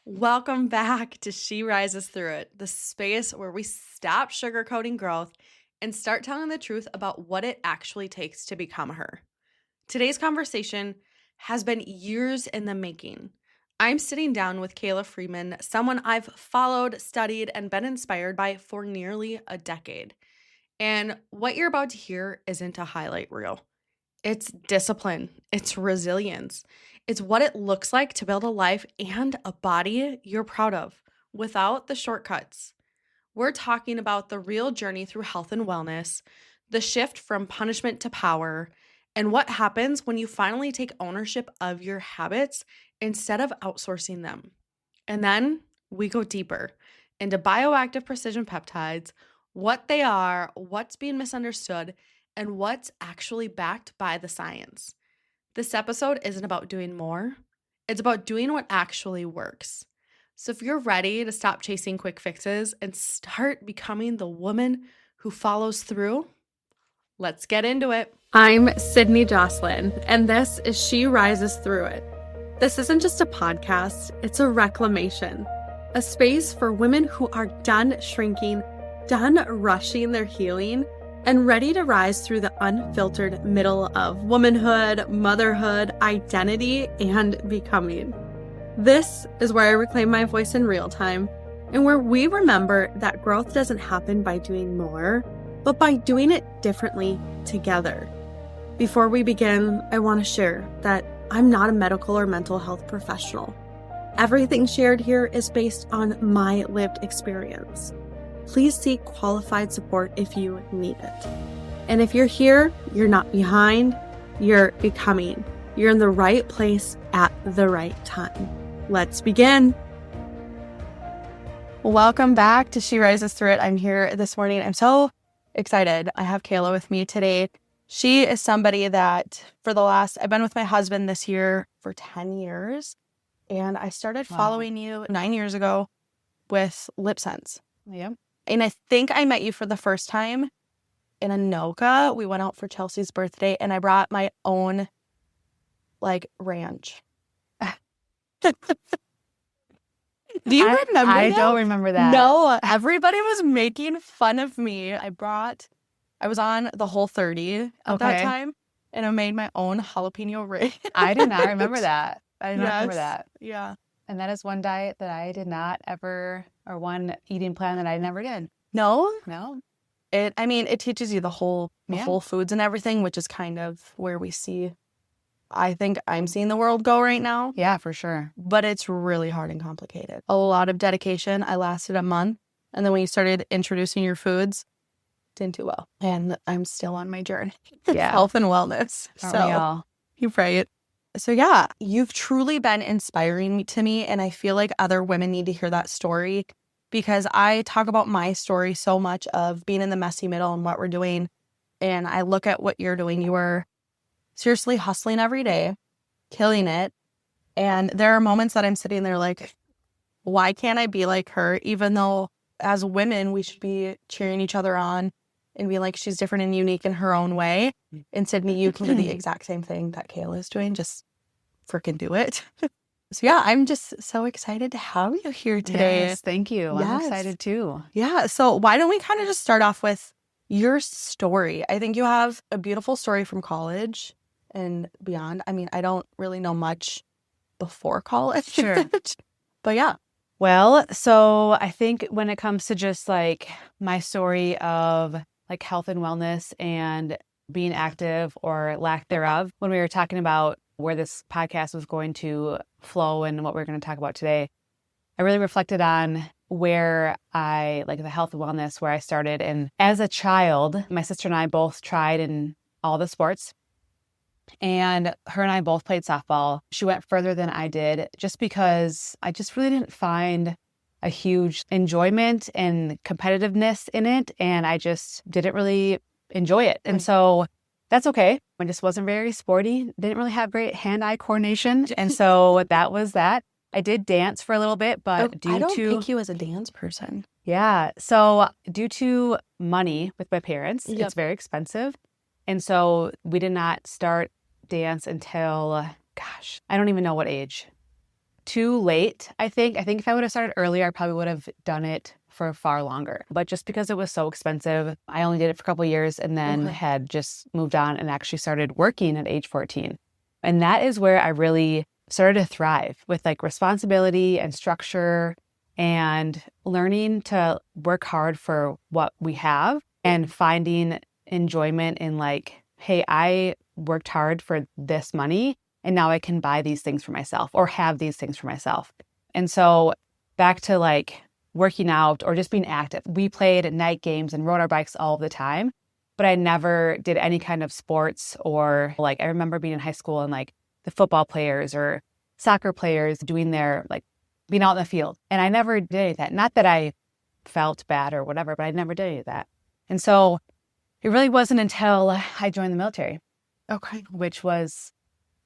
Welcome back to She Rises Through It, the space where we stop sugarcoating growth and start telling the truth about what it actually takes to become her. Today's conversation has been years in the making. I'm sitting down with Kayla Freeman, someone I've followed, studied, and been inspired by for nearly a decade. And what you're about to hear isn't a highlight reel. It's discipline, it's resilience. It's what it looks like to build a life and a body you're proud of without the shortcuts. We're talking about the real journey through health and wellness, the shift from punishment to power, and what happens when you finally take ownership of your habits instead of outsourcing them. And then we go deeper into bioactive precision peptides, what they are, what's being misunderstood, and what's actually backed by the science. This episode isn't about doing more, it's about doing what actually works. So if you're ready to stop chasing quick fixes and start becoming the woman who follows through, let's get into it. I'm Sydney Jocelyn, and this is She Rises Through It. This isn't just a podcast, it's a reclamation, a space for women who are done shrinking, done rushing their healing, and ready to rise through the unfiltered middle of womanhood, motherhood, identity, and becoming. This is where I reclaim my voice in real time, and where we remember that growth doesn't happen by doing more, but by doing it differently together. Before we begin, I want to share that I'm not a medical or mental health professional. Everything shared here is based on my lived experience. Please seek qualified support if you need it. And if you're here, you're not behind, you're becoming. You're in the right place at the right time. Let's begin. Welcome back to She Rises Through It. I'm here this morning. I'm so excited. I have Kayla with me today. She is somebody that I've been with my husband this year for 10 years. And I started following you 9 years ago with Lip Sense. Yeah. And I think I met you for the first time in Anoka. We went out for Chelsea's birthday and I brought my own ranch. Do you remember that? I don't remember that. No, everybody was making fun of me. I was on the Whole30 at that time and I made my own jalapeno ranch. I do not remember that. I do not remember that. Yeah. And that is one diet that I did not ever, or one eating plan that I never did. No? No. It teaches you the whole foods and everything, which is kind of where I think I'm seeing the world go right now. Yeah, for sure. But it's really hard and complicated. A lot of dedication. I lasted a month. And then when you started introducing your foods, didn't do well. And I'm still on my journey. Yeah. Health and wellness. Aren't we all? You're right. So yeah, you've truly been inspiring to me. And I feel like other women need to hear that story because I talk about my story so much of being in the messy middle and what we're doing. And I look at what you're doing. You are seriously hustling every day, killing it. And there are moments that I'm sitting there like, why can't I be like her? Even though as women, we should be cheering each other on and be like, she's different and unique in her own way. And Sydney, you can do the exact same thing that Kayla is doing. Just freaking do it. So yeah, I'm just so excited to have you here today. Yes, thank you. Yes. I'm excited too. Yeah. So why don't we kind of just start off with your story? I think you have a beautiful story from college and beyond. I don't really know much before college. Sure. But yeah. Well, so I think when it comes to just my story of health and wellness and being active or lack thereof, when we were talking about where this podcast was going to flow and what we're going to talk about today, I really reflected on where the health and wellness, where I started. And as a child, my sister and I both tried in all the sports. And her and I both played softball. She went further than I did just because I just really didn't find a huge enjoyment and competitiveness in it. And I just didn't really enjoy it. And so that's okay. I just wasn't very sporty, didn't really have great hand-eye coordination. And so that was that. I did dance for a little bit, but I don't think you as a dance person. Yeah. So due to money with my parents, it's very expensive. And so we did not start dance until, I don't even know what age. too late, I think. I think if I would have started earlier, I probably would have done it for far longer. But just because it was so expensive, I only did it for a couple of years and then had just moved on and actually started working at age 14. And that is where I really started to thrive with like responsibility and structure and learning to work hard for what we have and finding enjoyment in like, hey, I worked hard for this money and now I can buy these things for myself or have these things for myself. And so back to like working out or just being active. We played night games and rode our bikes all the time, but I never did any kind of sports or like I remember being in high school and like the football players or soccer players doing their like being out in the field. And I never did any of that. Not that I felt bad or whatever, but I never did any of that. And so it really wasn't until I joined the military. Okay. Which was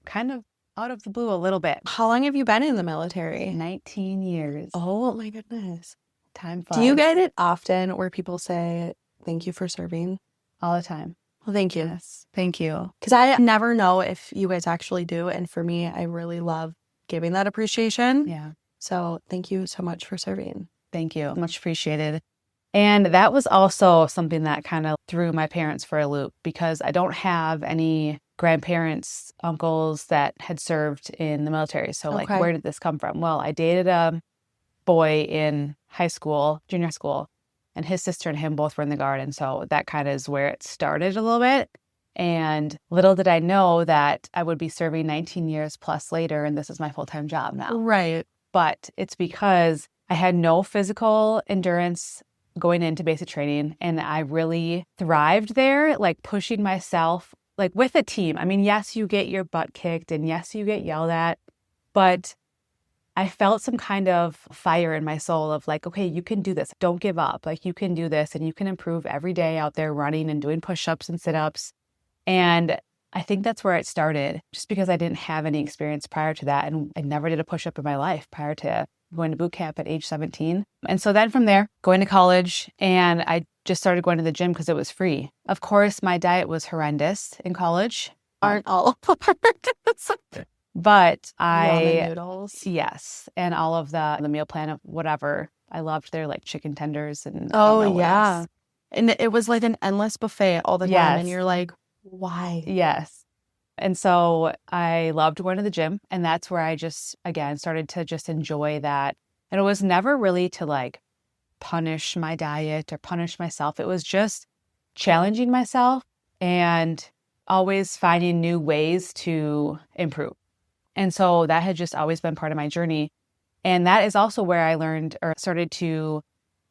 kind of out of the blue a little bit. How long have you been in the military? 19 years. Oh my goodness. Time flies. Do you get it often where people say, thank you for serving? All the time. Well, thank you. Yes. Thank you. Because I never know if you guys actually do. And for me, I really love giving that appreciation. Yeah. So thank you so much for serving. Thank you. Much appreciated. And that was also something that kind of threw my parents for a loop because I don't have any grandparents, uncles that had served in the military. So like, where did this come from? Well, I dated a boy in high school, junior school, and his sister and him both were in the Guard. And so that kind of is where it started a little bit. And little did I know that I would be serving 19 years plus later, and this is my full-time job now. Right. But it's because I had no physical endurance going into basic training, and I really thrived there, like pushing myself, like with a team. I mean, yes, you get your butt kicked, and yes, you get yelled at, but I felt some kind of fire in my soul of like, okay, you can do this. Don't give up. Like you can do this and you can improve every day out there running and doing push-ups and sit-ups. And I think that's where it started just because I didn't have any experience prior to that. And I never did a push-up in my life prior to going to boot camp at age 17. And so then from there, going to college, and I just started going to the gym because it was free. Of course, my diet was horrendous in college. Aren't all of them? But Ramen noodles. Yes. And all of the meal plan of whatever. I loved their like chicken tenders and oh yeah. And it was like an endless buffet all the time. Yes. And you're like, why? Yes. And so I loved going to the gym. And that's where I just, again, started to just enjoy that. And it was never really to like punish my diet or punish myself. It was just challenging myself and always finding new ways to improve. And so that had just always been part of my journey. And that is also where I learned or started to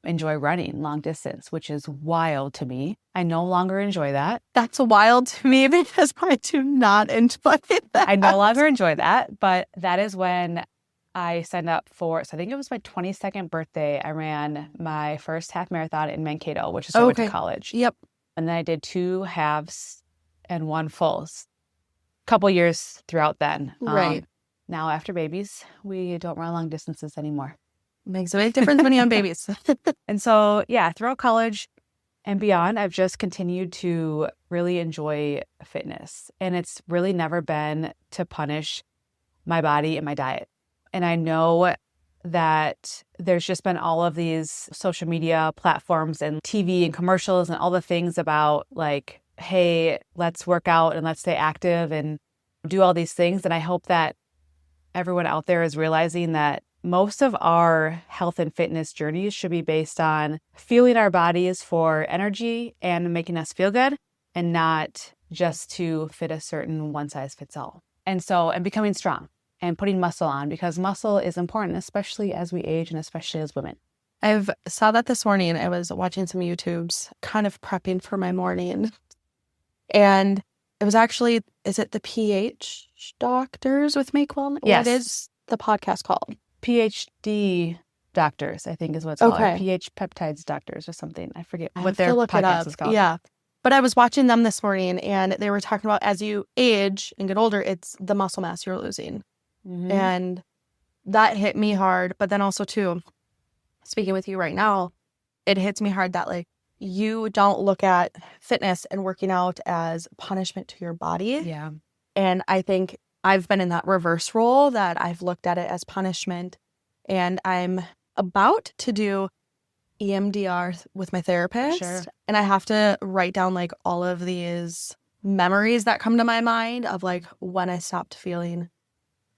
enjoy running long distance, which is wild to me. I no longer enjoy that. That's wild to me because I do not enjoy that. I no longer enjoy that, but that is when I signed up for, so I think it was my 22nd birthday, I ran my first half marathon in Mankato, which is where I went to college. Yep. And then I did 2 halves and 1 fulls. Couple years throughout then. Right. Now after babies, we don't run long distances anymore. Makes a big difference when you have babies. And so, yeah, throughout college and beyond, I've just continued to really enjoy fitness. And it's really never been to punish my body and my diet. And I know that there's just been all of these social media platforms and TV and commercials and all the things about like, hey, let's work out and let's stay active and do all these things. And I hope that everyone out there is realizing that most of our health and fitness journeys should be based on fueling our bodies for energy and making us feel good and not just to fit a certain one size fits all. And becoming strong and putting muscle on because muscle is important, especially as we age and especially as women. I've saw that this morning. I was watching some YouTubes, kind of prepping for my morning. And it was actually, is it the PH doctors with Make Wellness? Yes. What is the podcast called? PhD doctors, I think is what it's called. PH peptides doctors or something. I forget what their podcast is called. Yeah. But I was watching them this morning and they were talking about as you age and get older, it's the muscle mass you're losing. Mm-hmm. And that hit me hard. But then also too, speaking with you right now, it hits me hard that like, you don't look at fitness and working out as punishment to your body. Yeah. And I think I've been in that reverse role that I've looked at it as punishment. And I'm about to do EMDR with my therapist. Sure. And I have to write down like all of these memories that come to my mind of like when I stopped feeling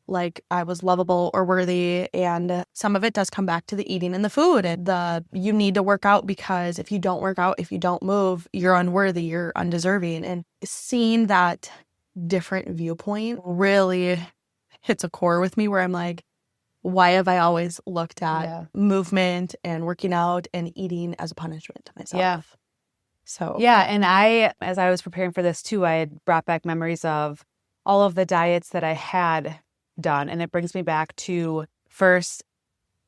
like I was lovable or worthy. And some of it does come back to the eating and the food and you need to work out, because if you don't work out, if you don't move, you're unworthy, you're undeserving. And seeing that different viewpoint really hits a core with me where I'm like, why have I always looked at movement and working out and eating as a punishment to myself? Yeah. So yeah. And as I was preparing for this too, I had brought back memories of all of the diets that I had done. And it brings me back to first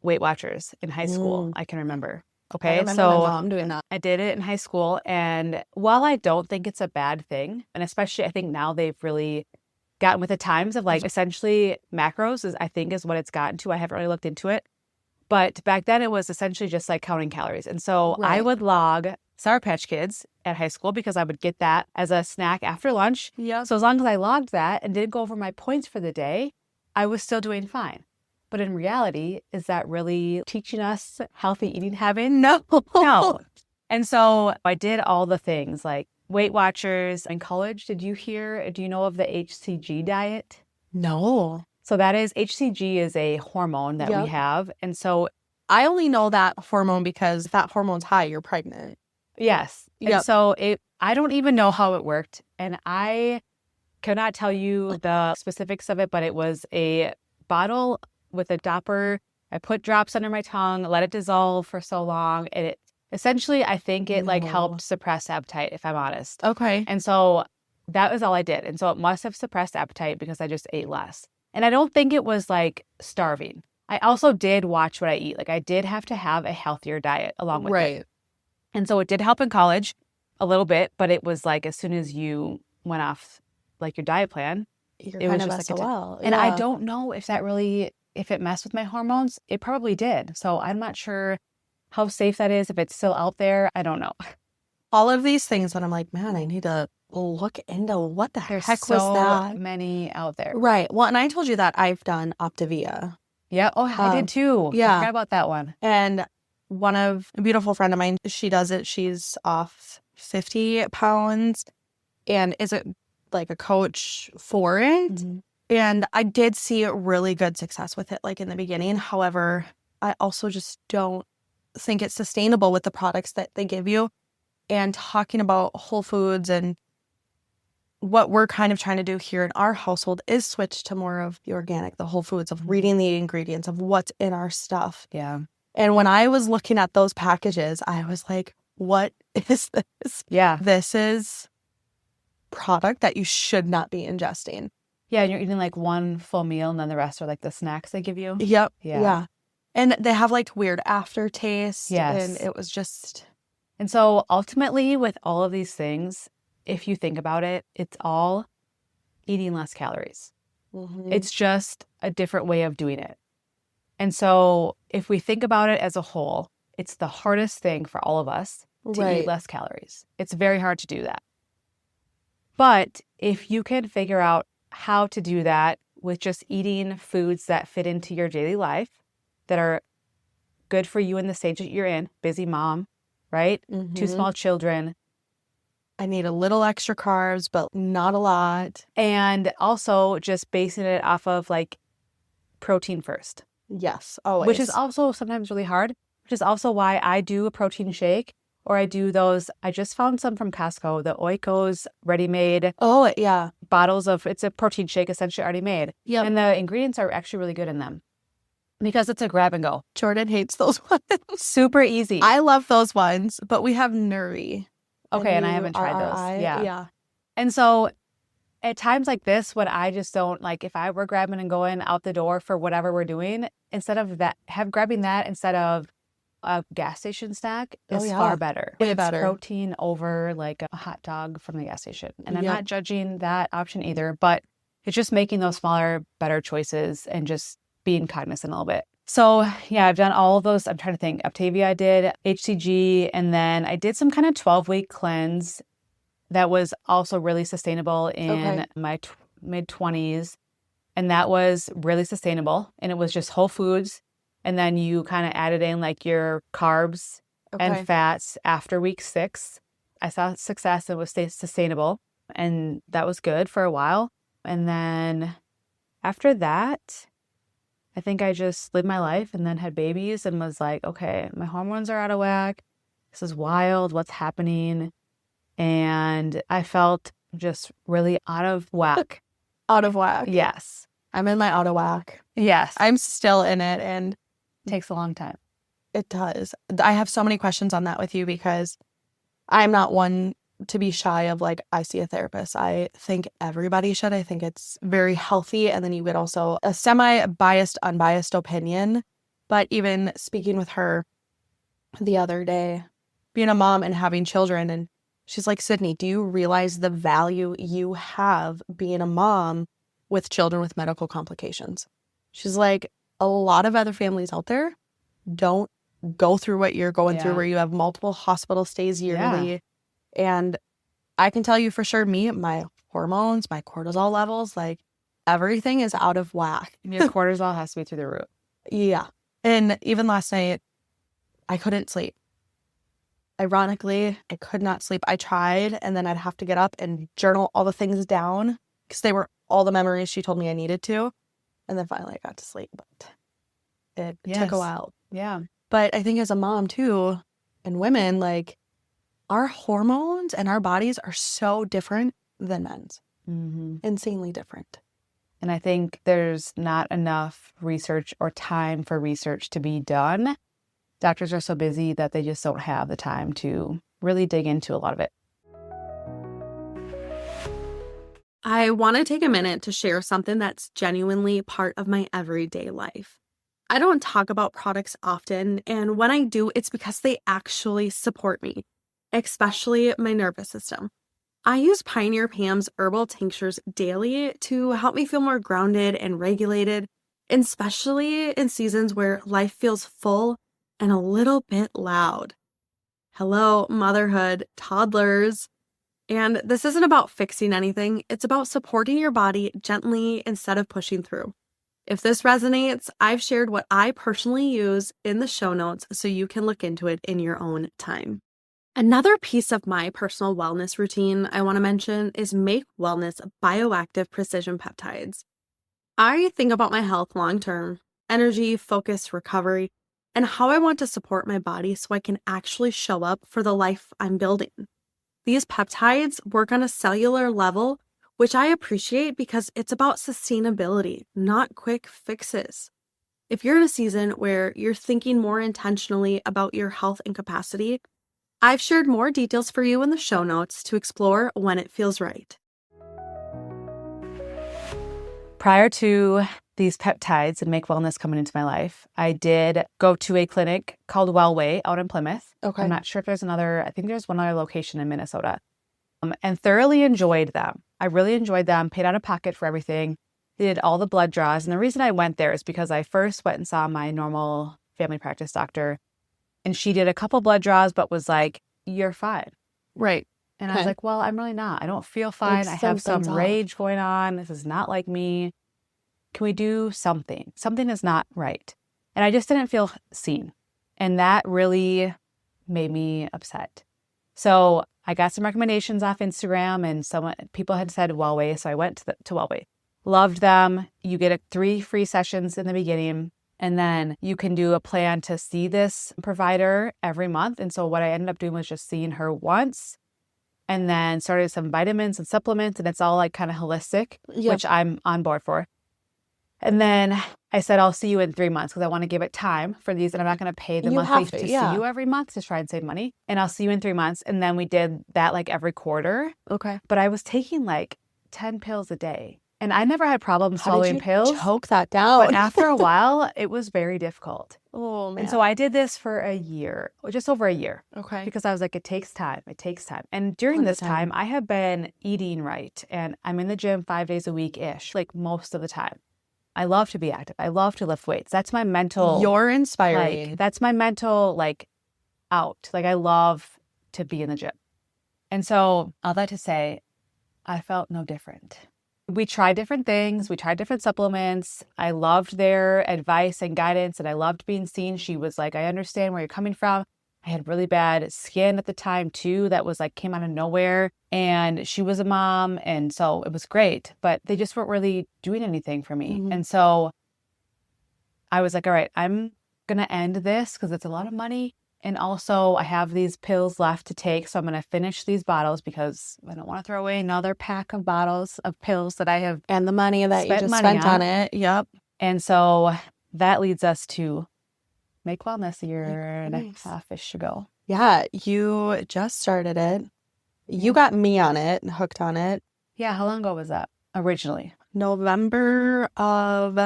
Weight Watchers in high school. I can remember. Okay. I remember my mom doing that. I did it in high school. And while I don't think it's a bad thing, and especially I think now they've really gotten with the times of like essentially macros is what it's gotten to. I haven't really looked into it. But back then it was essentially just like counting calories. And so I would log Sour Patch Kids at high school because I would get that as a snack after lunch. Yeah. So as long as I logged that and didn't go over my points for the day, I was still doing fine. But in reality, is that really teaching us healthy eating habits? No. No. And so I did all the things like Weight Watchers in college. Do you know of the HCG diet? No. So HCG is a hormone that we have. And so I only know that hormone because if that hormone's high, you're pregnant. yes. And so I don't even know how it worked. And I cannot tell you the specifics of it, but it was a bottle with a dopper. I put drops under my tongue, let it dissolve for so long. And it essentially, I think it like helped suppress appetite, if I'm honest. Okay. And so that was all I did. And so it must have suppressed appetite because I just ate less. And I don't think it was like starving. I also did watch what I eat. Like I did have to have a healthier diet along with it. And so it did help in college a little bit, but it was like as soon as you went off like your diet plan, You're it kind was of just like SOL. and I don't know if it messed with my hormones. It probably did. So I'm not sure how safe that is, if it's still out there. I don't know. All of these things that I'm like, man, I need to look into what the There's heck so was that? many out there. Right. Well, and I told you that I've done Optavia. Yeah. Oh, I did too. Yeah. I forgot about that one. And a beautiful friend of mine, she does it. She's off 50 pounds and is like a coach for it. Mm-hmm. And I did see really good success with it, like in the beginning. However, I also just don't think it's sustainable with the products that they give you. And talking about whole foods and what we're kind of trying to do here in our household is switch to more of the organic, the whole foods, of reading the ingredients of what's in our stuff. Yeah. And when I was looking at those packages, I was like, what is this? Yeah. This is product that you should not be ingesting. Yeah. And you're eating like one full meal and then the rest are like the snacks they give you. Yep. Yeah. And they have like weird aftertaste. Yes. And it was just. And so ultimately with all of these things, if you think about it, it's all eating less calories. Mm-hmm. It's just a different way of doing it. And so if we think about it as a whole, it's the hardest thing for all of us to eat less calories. It's very hard to do that. But if you can figure out how to do that with just eating foods that fit into your daily life, that are good for you in the stage that you're in, busy mom, right? Mm-hmm. 2 small children. I need a little extra carbs, but not a lot. And also just basing it off of like protein first. Yes, always. Which is also sometimes really hard, which is also why I do a protein shake, or I do those. I just found some from Costco, the Oikos ready-made. Oh, yeah. Bottles of, it's a protein shake essentially already made. Yeah. And the ingredients are actually really good in them because it's a grab and go. Jordan hates those ones. Super easy. I love those ones, but we have Nuri. Okay, and I haven't tried those. Yeah. And so at times like this, when I just don't, like if I were grabbing and going out the door for whatever we're doing, instead of that, grabbing that instead of a gas station snack is far better. Way it's better. Protein over like a hot dog from the gas station. And I'm not judging that option either, but it's just making those smaller, better choices and just being cognizant a little bit. So yeah, I've done all of those. I'm trying to think. Optavia I did, HCG, and then I did some kind of 12-week cleanse that was also really sustainable in my mid-20s. And that was really sustainable. And it was just whole foods. And then you kind of added in like your carbs and fats after week 6. I saw success and was sustainable. And that was good for a while. And then after that, I think I just lived my life and then had babies and was like, okay, my hormones are out of whack. This is wild. What's happening? And I felt just really out of whack. Out of whack. Yes. I'm in my out of whack. Yes. I'm still in it, and It takes a long time. it does. I have so many questions on that with you because I'm not one to be shy of like, I see a therapist. I think everybody should. I think it's very healthy. And then you get also a semi-biased, unbiased opinion. But even speaking with her the other day, being a mom and having children, and she's like, Sydney, do you realize the value you have being a mom with children with medical complications? She's like, a lot of other families out there don't go through what you're going through, where you have multiple hospital stays yearly. Yeah. And I can tell you for sure, my hormones, my cortisol levels, like everything is out of whack. Your cortisol has to be through the roof. Yeah. And even last night, I couldn't sleep. Ironically, I could not sleep. I tried, and then I'd have to get up and journal all the things down because they were all the memories she told me I needed to. And then finally I got to sleep, but it took a while. Yeah. But I think as a mom too, and women, like our hormones and our bodies are so different than men's. Mm-hmm. Insanely different. And I think there's not enough research or time for research to be done. Doctors are so busy that they just don't have the time to really dig into a lot of it. I want to take a minute to share something that's genuinely part of my everyday life. I don't talk about products often, and when I do, it's because they actually support me, especially my nervous system. I use Pioneer Pam's herbal tinctures daily to help me feel more grounded and regulated, especially in seasons where life feels full and a little bit loud. Hello, motherhood, toddlers. And this isn't about fixing anything. It's about supporting your body gently instead of pushing through. If this resonates, I've shared what I personally use in the show notes so you can look into it in your own time. Another piece of my personal wellness routine I want to mention is Make Wellness Bioactive Precision Peptides. I think about my health long term, energy, focus, recovery, and how I want to support my body so I can actually show up for the life I'm building. These peptides work on a cellular level, which I appreciate because it's about sustainability, not quick fixes. If you're in a season where you're thinking more intentionally about your health and capacity, I've shared more details for you in the show notes to explore when it feels right. Prior to these peptides and Make Wellness coming into my life, I did go to a clinic called Wellway out in Plymouth. Okay. I'm not sure if there's another, I think there's one other location in Minnesota, and thoroughly enjoyed them. I really enjoyed them, paid out of pocket for everything. They did all the blood draws. And the reason I went there is because I first went and saw my normal family practice doctor, and she did a couple blood draws, but was like, you're fine. Right. And I was like, well, I'm really not. I don't feel fine. I have some something's off. rage going on. This is not like me. Can we do something? Something is not right. And I just didn't feel seen. And that really made me upset. So I got some recommendations off Instagram, and people had said Wellway. So I went to Wellway. Loved them. You get 3 free sessions in the beginning, and then you can do a plan to see this provider every month. And so what I ended up doing was just seeing her once, and then started some vitamins and supplements, and it's all like kind of holistic, which I'm on board for. And then I said, I'll see you in 3 months because I want to give it time for these, and I'm not going to pay the monthly to see you every month to try and save money. And I'll see you in 3 months. And then we did that like every quarter. Okay. But I was taking like 10 pills a day, and I never had problems swallowing pills. Choke that down. But after a while, it was very difficult. Oh, man. And so I did this for a year, just over a year. Okay. Because I was like, it takes time. It takes time. And during this time, I have been eating right. And I'm in the gym 5 days a week-ish, like most of the time. I love to be active. I love to lift weights. That's my mental. You're inspiring. Like, that's my mental, like, out. Like, I love to be in the gym. And so all that to say, I felt no different. we tried different things. We tried different supplements. I loved their advice and guidance, and I loved being seen. She was like, I understand where you're coming from. I had really bad skin at the time too, that was like came out of nowhere. And she was a mom. And so it was great, but they just weren't really doing anything for me. Mhm. And so I was like, all right, I'm going to end this because it's a lot of money. And also I have these pills left to take. So I'm going to finish these bottles because I don't want to throw away another pack of bottles of pills that I have. And the money that you Spent just money spent on. on it. Yep. And so that leads us to Make Wellness a year and a Nice. half-ish ago. Yeah, you just started it. You got me on it and hooked on it. Yeah, how long ago was that originally? November of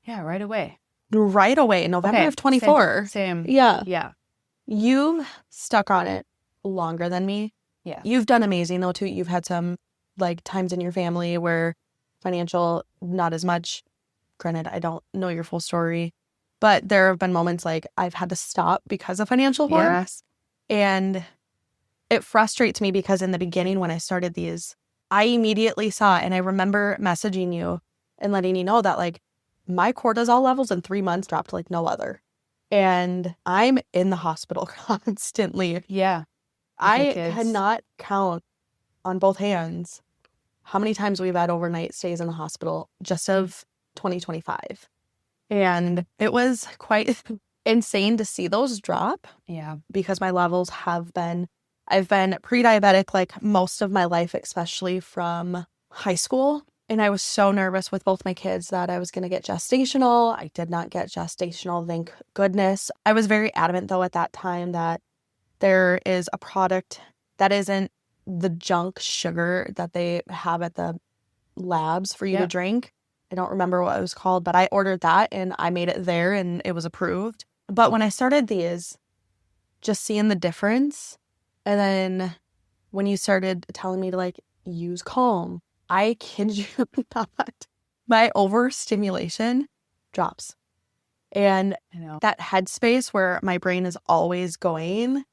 Yeah, right away. right away, November Okay, of 24. Same. Yeah. Yeah. You've stuck on it longer than me. Yeah. You've done amazing though too. You've had some like times in your family where financial, not as much. Granted, I don't know your full story, but there have been moments like I've had to stop because of financial horror. Yes. And it frustrates me because in the beginning when I started these, I immediately saw, and I remember messaging you and letting you know that like my cortisol levels in 3 months dropped like no other. And I'm in the hospital constantly. Yeah. I kids. cannot count on both hands how many times we've had overnight stays in the hospital just of 2025. And it was quite insane to see those drop Yeah. because my levels have been, I've been pre-diabetic like most of my life, especially from high school. And I was so nervous with both my kids that I was going to get gestational. I did not get gestational, thank goodness. I was very adamant though at that time that there is a product that isn't the junk sugar that they have at the labs for you to Yep. drink. I don't remember what it was called, but I ordered that and I made it there and it was approved. But when I started these, just seeing the difference, and then when you started telling me to like use Calm, I kid you not, my overstimulation drops. And I know. that headspace where my brain is always going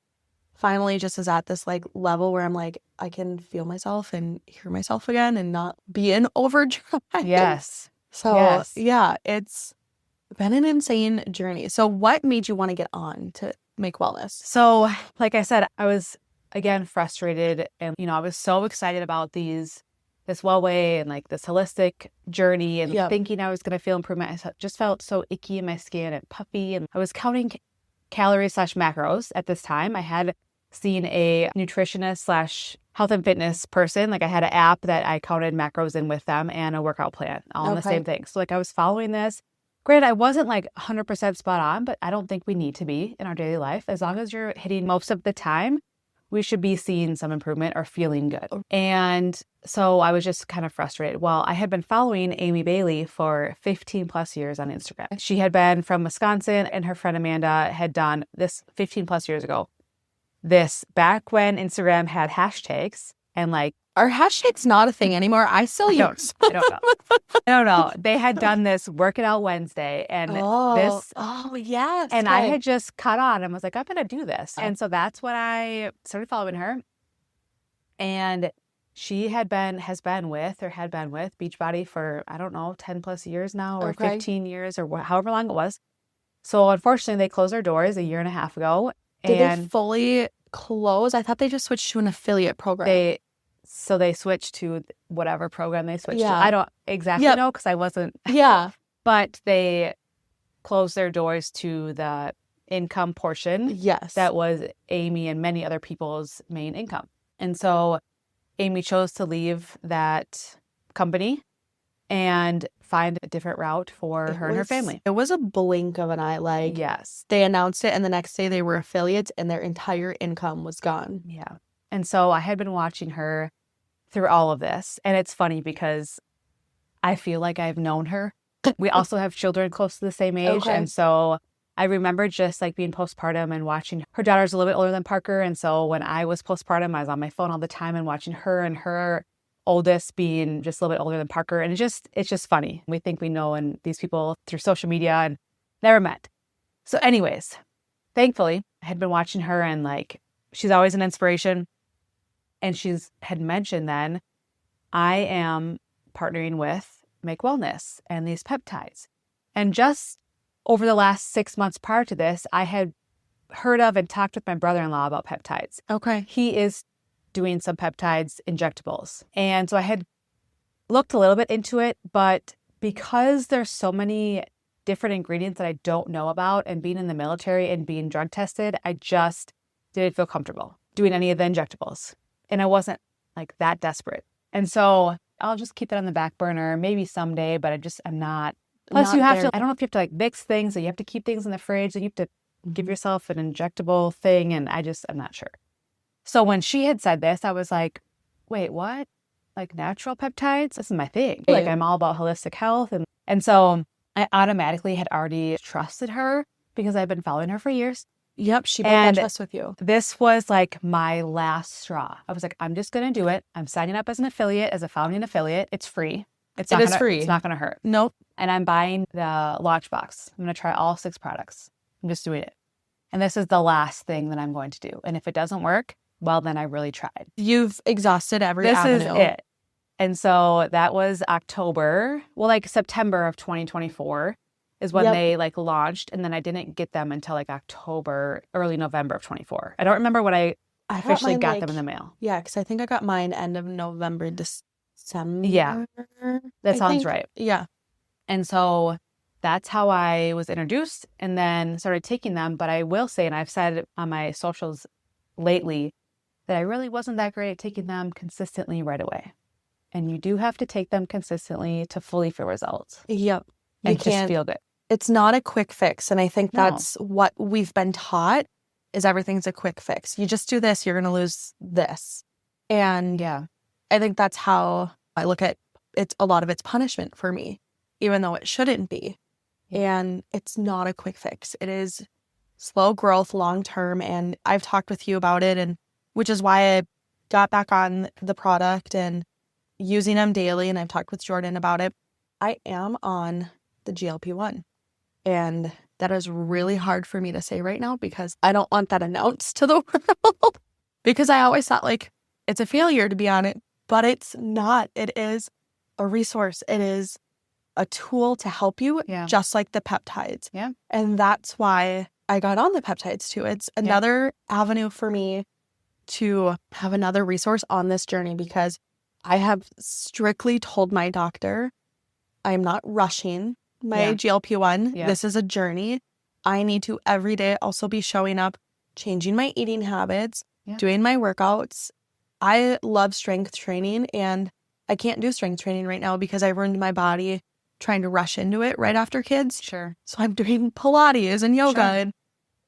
finally just is at this like level where I'm like, I can feel myself and hear myself again and not be in overdrive. Yes. So Yes. yeah, it's been an insane journey. So what made you want to get on to Make Wellness? So, like I said, I was again frustrated, and I was so excited about this well way and like this holistic journey, and Yep. thinking I was going to feel improvement. I just felt so icky in my skin and puffy, and I was counting calories / macros at this time. I had seen a nutritionist / health and fitness person. Like I had an app that I counted macros in with them and a workout plan, all in the Okay. same thing. So like I was following this. Granted, I wasn't like 100% spot on, but I don't think we need to be in our daily life. As long as you're hitting most of the time, we should be seeing some improvement or feeling good. And so I was just kind of frustrated. Well, I had been following Amy Bailey for 15 plus years on Instagram. She had been from Wisconsin, and her friend Amanda had done this 15 plus years ago. This back when Instagram had hashtags, and like, Are hashtags not a thing anymore? I still use. I don't know. I don't know. They had done this Work It Out Wednesday, and this, Oh yes. and I okay. had just caught on and was like, I'm going to do this. And so that's when I started following her. And she has been with Beachbody for, I don't know, 10 plus years now, or Okay. 15 years, or however long it was. So unfortunately, they closed their doors a year and a half ago. Did and they fully close? I thought they just switched to an affiliate program. they switched to whatever program they switched to. Yeah. I don't exactly Yep. know because I wasn't, Yeah. but they closed their doors to the income portion Yes. that was Amy and many other people's main income. And so Amy chose to leave that company and find a different route for her and her family. It was a blink of an eye. Like Yes. they announced it and the next day they were affiliates and their entire income was gone. Yeah. And so I had been watching her through all of this. And it's funny because I feel like I've known her. We also have children close to the same age. Okay. And so I remember just like being postpartum and watching her daughter's a little bit older than Parker. And so when I was postpartum, I was on my phone all the time and watching her and her oldest being just a little bit older than Parker. And it's just funny. We think we know and these people through social media and never met. So anyways, thankfully I had been watching her and like, she's always an inspiration. And had mentioned then, I am partnering with Make Wellness and these peptides. And just over the last 6 months prior to this, I had heard of and talked with my brother-in-law about peptides. Okay. He is doing some peptides injectables. And so I had looked a little bit into it, but because there's so many different ingredients that I don't know about, and being in the military and being drug tested, I just didn't feel comfortable doing any of the injectables. And I wasn't like that desperate. And so I'll just keep that on the back burner, maybe someday, but I'm not. Plus Not you have there. to, I don't know if you have to like mix things, or you have to keep things in the fridge, and you have to give yourself an injectable thing. And I'm not sure. So when she had said this, I was like, wait, what? Like natural peptides? This is my thing. Like I'm all about holistic health. And so I automatically had already trusted her because I've been following her for years. Yep, she built And that trust with you. This was like my last straw. I was like, I'm just going to do it. I'm signing up as an affiliate, as a founding affiliate. It's free. It is free. It's not going to hurt. Nope. And I'm buying the launch box. I'm going to try all 6 products. I'm just doing it. And this is the last thing that I'm going to do. And if it doesn't work, well, then I really tried. You've exhausted every This avenue. is it. And so that was September of 2024 is when they like launched. And then I didn't get them until like October, early November of 24. I don't remember when I officially got them in the mail. Yeah, because I think I got mine end of November, December. Yeah, that sounds right. Yeah. And so that's how I was introduced and then started taking them. But I will say, and I've said on my socials lately, that I really wasn't that great at taking them consistently right away. And you do have to take them consistently to fully feel results. Yep. And just feel good. It's not a quick fix. And I think that's what we've been taught is everything's a quick fix. You just do this, you're going to lose this. And yeah, I think that's how I look at it. A lot of it's punishment for me, even though it shouldn't be. And it's not a quick fix. It is slow growth, long term. And I've talked with you about it, and which is why I got back on the product and using them daily. And I've talked with Jordan about it. I am on the GLP-1. And that is really hard for me to say right now because I don't want that announced to the world. Because I always thought like it's a failure to be on it, but it's not. It is a resource. It is a tool to help you, just like the peptides. Yeah. And that's why I got on the peptides too. It's another avenue for me to have another resource on this journey because I have strictly told my doctor I am not rushing my GLP-1. Yeah. This is a journey. I need to every day also be showing up, changing my eating habits, doing my workouts. I love strength training, and I can't do strength training right now because I ruined my body trying to rush into it right after kids. Sure. So I'm doing Pilates and yoga and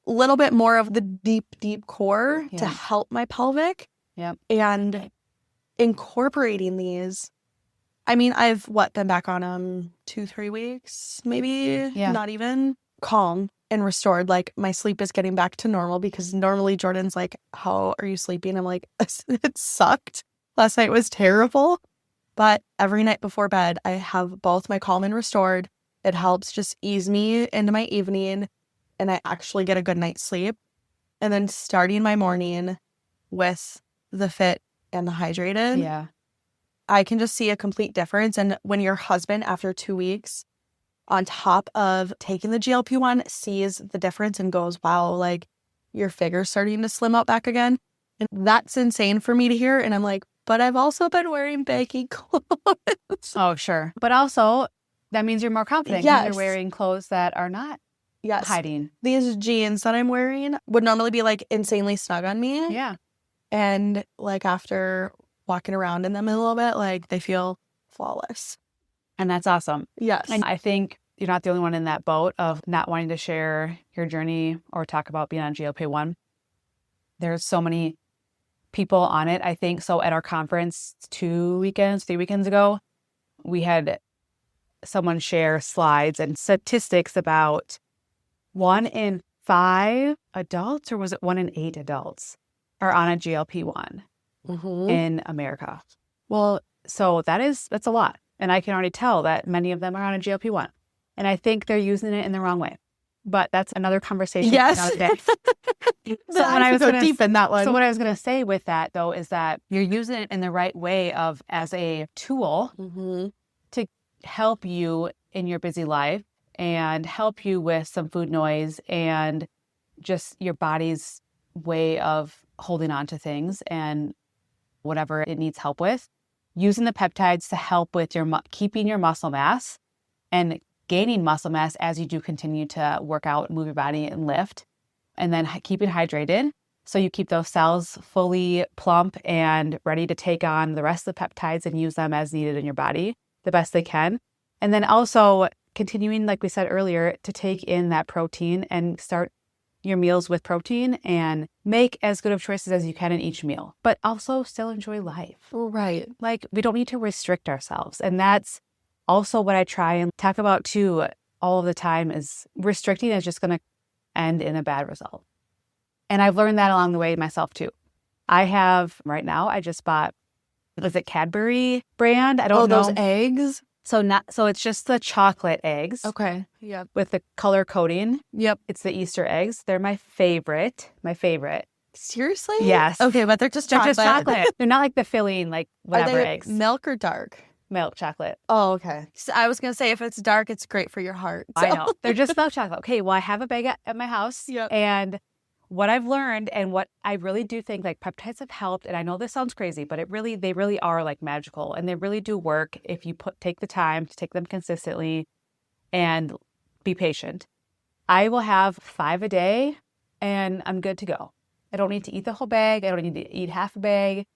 a little bit more of the deep core to help my pelvic. Yep. And incorporating these. I mean, I've been back on them 2-3 weeks, maybe not even. Calm and restored. Like my sleep is getting back to normal because normally Jordan's like, how are you sleeping? I'm like, it sucked. Last night was terrible. But every night before bed, I have both my calm and restored. It helps just ease me into my evening and I actually get a good night's sleep. And then starting my morning with the fit and the hydrated. Yeah. I can just see a complete difference. And when your husband, after 2 weeks, on top of taking the GLP-1, sees the difference and goes, wow, like your figure's starting to slim out back again. And that's insane for me to hear. And I'm like, but I've also been wearing baggy clothes. Oh, sure. But also, that means you're more confident because you're wearing clothes that are not hiding. These jeans that I'm wearing would normally be like insanely snug on me. Yeah. And like after walking around in them a little bit, like they feel flawless. And that's awesome. Yes. And I think you're not the only one in that boat of not wanting to share your journey or talk about being on GLP-1. There's so many people on it, I think. So at our conference 3 weekends ago, we had someone share slides and statistics about 1 in 5 adults, or was it 1 in 8 adults, are on a GLP-1 in America. Well, so that's a lot. And I can already tell that many of them are on a GLP-1. And I think they're using it in the wrong way. but that's another conversation. Yes. For another day. Deep in that one. So what I was going to say with that, though, is that you're using it in the right way as a tool to help you in your busy life and help you with some food noise and just your body's way of holding on to things and whatever it needs help with. Using the peptides to help with keeping your muscle mass and gaining muscle mass as you do continue to work out, move your body, and lift. And then keeping hydrated so you keep those cells fully plump and ready to take on the rest of the peptides and use them as needed in your body the best they can. And then also continuing, like we said earlier, to take in that protein and start your meals with protein and make as good of choices as you can in each meal, but also still enjoy life. Right. Like, we don't need to restrict ourselves. And that's also what I try and talk about too all of the time, is restricting is just going to end in a bad result. And I've learned that along the way myself too. I have right now, I just bought, was it Cadbury brand? I don't know. Those eggs? So it's just the chocolate eggs. Okay. Yep. With the color coding. Yep. It's the Easter eggs. They're my favorite. Seriously? Yes. Okay, but they're just chocolate. They're not like the filling, like whatever Are they eggs. milk or dark? Milk chocolate. Oh, okay. So I was going to say, if it's dark, it's great for your heart. So. I know. They're just milk chocolate. Okay, well, I have a bag at my house. Yep. And what I've learned and what I really do think, like, peptides have helped, and I know this sounds crazy, but they really are like magical, and they really do work if you take the time to take them consistently and be patient. I will have 5 a day and I'm good to go. I don't need to eat the whole bag. I don't need to eat half a bag.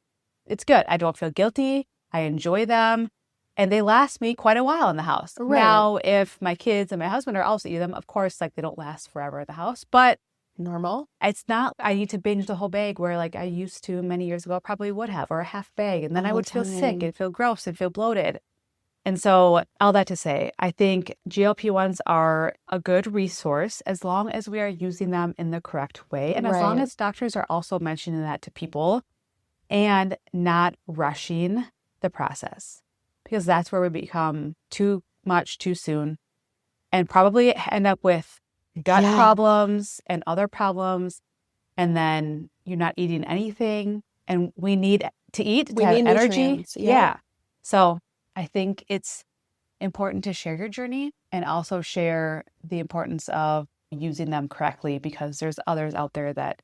It's good. I don't feel guilty. I enjoy them. And they last me quite a while in the house. Right. Now, if my kids and my husband are also eating them, of course, like, they don't last forever in the house, but normal. It's not, I need to binge the whole bag where, like, I used to many years ago, probably would have, or a half bag. And then I would feel sick and feel gross and feel bloated. And so all that to say, I think GLP-1s are a good resource as long as we are using them in the correct way. And as long as doctors are also mentioning that to people and not rushing the process, because that's where we become too much too soon and probably end up with gut problems and other problems. And then you're not eating anything. And we need to eat to have energy. Yeah. So I think it's important to share your journey and also share the importance of using them correctly, because there's others out there that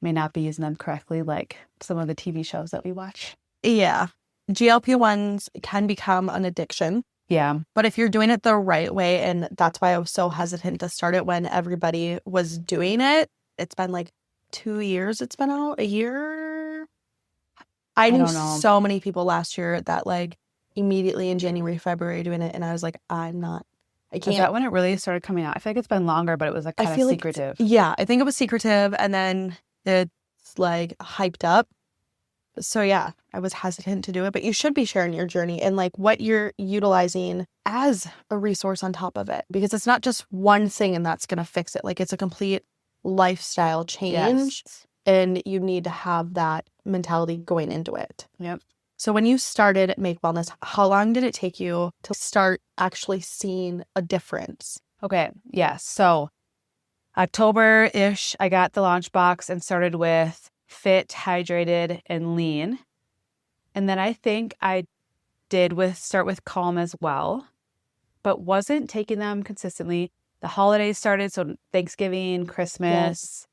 may not be using them correctly, like some of the TV shows that we watch. Yeah. GLP-1s can become an addiction. Yeah. But if you're doing it the right way, and that's why I was so hesitant to start it when everybody was doing it. It's been like 2 years it's been out, a year. I knew so many people last year that, like, immediately in January, February doing it. And I was like, I can't. Is that when it really started coming out? I feel like it's been longer, but it was like kind of secretive. I think it was secretive. And then it's like hyped up. So yeah, I was hesitant to do it, but you should be sharing your journey and, like, what you're utilizing as a resource on top of it, because it's not just one thing and that's going to fix it. Like, it's a complete lifestyle change and you need to have that mentality going into it. Yep. So when you started Make Wellness, how long did it take you to start actually seeing a difference? Okay. Yes. So October-ish, I got the launch box and started with Fit, Hydrated, and Lean. And then I think I did start with Calm as well, but wasn't taking them consistently. The holidays started, so Thanksgiving, Christmas.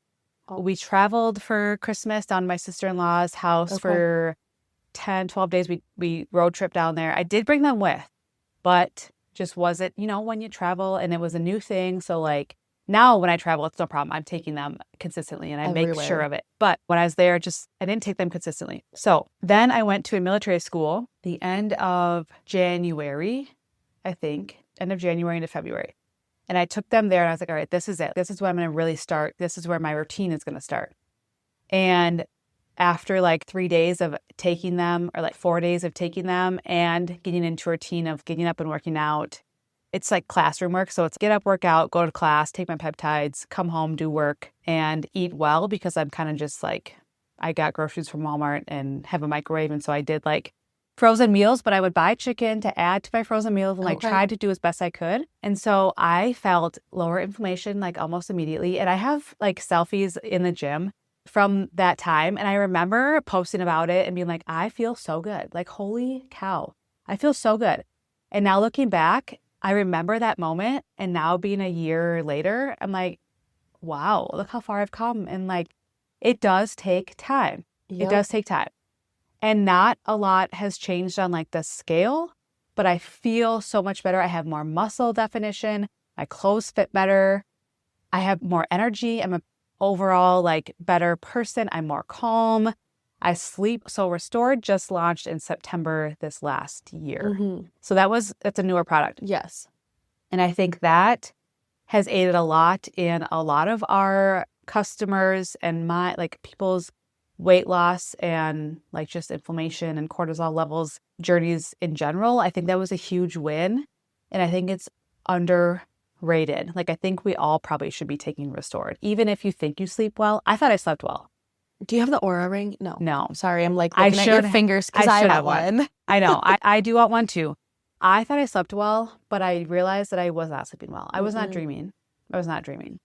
Yes. We traveled for Christmas down to my sister-in-law's house for 10, 12 days. We road trip down there. I did bring them with, but just wasn't, when you travel and it was a new thing. So, like, now when I travel, it's no problem. I'm taking them consistently and I make sure of it. But when I was there, I didn't take them consistently. So then I went to a military school the end of January, I think, end of January into February. And I took them there and I was like, all right, this is it. This is where I'm going to really start. This is where my routine is going to start. And after like 3 days of taking them, or like 4 days of taking them and getting into a routine of getting up and working out, it's like classroom work. So it's get up, work out, go to class, take my peptides, come home, do work, and eat well, because I'm kind of just like, I got groceries from Walmart and have a microwave. And so I did like frozen meals, but I would buy chicken to add to my frozen meals and like Okay. try to do as best I could. And so I felt lower inflammation like almost immediately. And I have like selfies in the gym from that time. And I remember posting about it and being like, I feel so good. Like, holy cow, I feel so good. And now looking back, I remember that moment. And now being a year later, I'm like, wow, look how far I've come. And like, it does take time. It does take time. And not a lot has changed on like the scale, but I feel so much better. I have more muscle definition. My clothes fit better. I have more energy. I'm a overall like better person. I'm more calm. I sleep. So Restored just launched in September this last year. Mm-hmm. So that's a newer product. Yes. And I think that has aided a lot in a lot of our customers and my like people's weight loss and like just inflammation and cortisol levels journeys in general. I think that was a huge win. And I think it's underrated. Like, I think we all probably should be taking Restored. Even if you think you sleep well. I thought I slept well. Do you have the Aura ring? No. No. Sorry, I'm like I looking at your should- fingers because I I should want have one. one. I know. I do want one too. I thought I slept well, but I realized that I was not sleeping well. I was not Mm-mm. dreaming. I was not dreaming.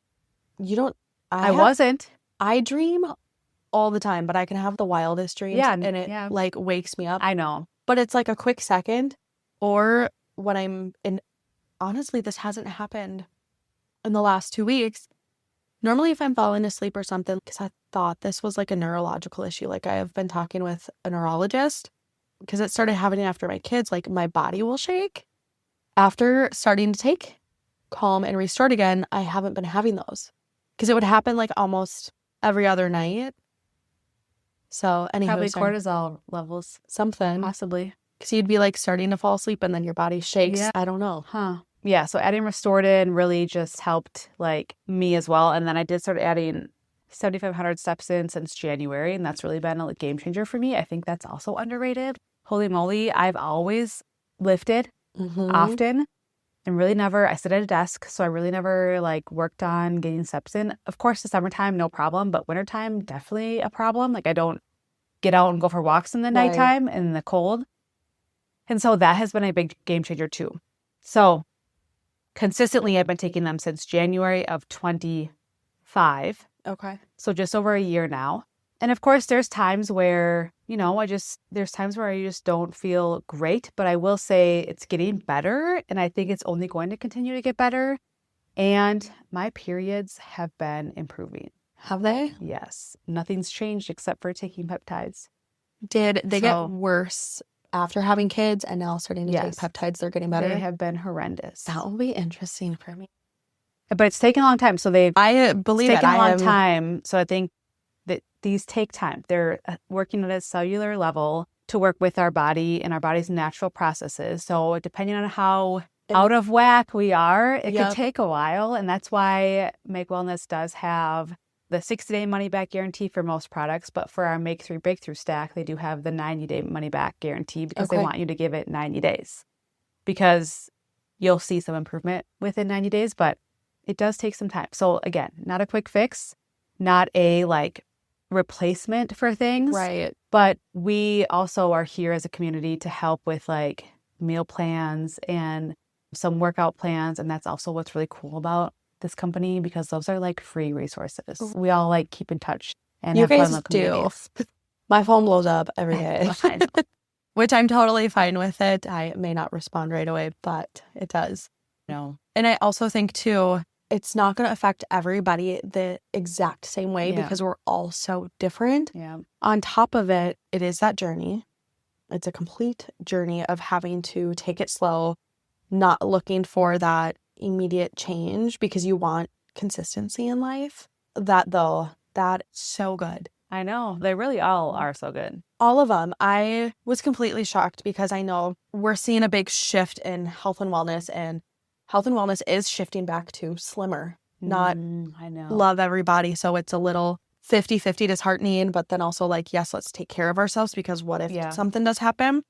You don't. I wasn't. I dream all the time, but I can have the wildest dreams. Yeah, and it yeah. like wakes me up. I know. But it's like a quick second, or when I'm in. Honestly, this hasn't happened in the last 2 weeks. Normally, if I'm falling asleep or something, because I thought this was like a neurological issue, like I have been talking with a neurologist, because it started happening after my kids, like my body will shake. After starting to take Calm and Restored again, I haven't been having those, because it would happen like almost every other night. So anyhow, Probably cortisol levels, something, possibly. because you'd be like starting to fall asleep and then your body shakes. Yeah. I don't know. Huh. Yeah. So adding Restored in really just helped like me as well. And then I did start adding 7,500 steps in since January. And that's really been a game changer for me. I think that's also underrated. Holy moly. I've always lifted Mhm. often and really never, I sit at a desk. So I really never like worked on getting steps in. Of course, the summertime, no problem. But wintertime, definitely a problem. Like I don't get out and go for walks in the Right. nighttime and in the cold. And so that has been a big game changer too. So consistently, I've been taking them since January of 25. Okay. So just over a year now. And of course, there's times where, there's times where I just don't feel great, but I will say it's getting better. And I think it's only going to continue to get better. And my periods have been improving. Have they? Yes. Nothing's changed except for taking peptides. Did they So- get worse after having kids and now starting to Yes. take peptides? They're getting better. They have been horrendous. That will be interesting for me. But it's taken a long time. So they've I believe taken it. a long time. So I think that these take time. They're working at a cellular level to work with our body and our body's natural processes. So depending on how out of whack we are, it Yep. could take a while. And that's why Make Wellness does have the 60-day money back guarantee for most products. But for our Make 3 Breakthrough stack, they do have the 90-day money back guarantee because they Okay. want you to give it 90 days. Because you'll see some improvement within 90 days, but it does take some time. So again, not a quick fix, not a like replacement for things. Right. But we also are here as a community to help with like meal plans and some workout plans. And that's also what's really cool about this company, because those are like free resources. We all like keep in touch and You have fun guys with do. communities. My phone blows up every day, I know. which I'm totally fine with it. I may not respond right away, but it does. No. And I also think too, it's not going to affect everybody the exact same way Yeah. because we're all so different. Yeah. On top of it, it is that journey. It's a complete journey of having to take it slow, not looking for that immediate change because you want consistency in life. That's so good. I know. They really all are so good. All of them. I was completely shocked because I know we're seeing a big shift in health and wellness, and health and wellness is shifting back to slimmer, not I know. love everybody. So it's a little 50-50 disheartening, but then also like, yes, let's take care of ourselves because what if Yeah. something does happen?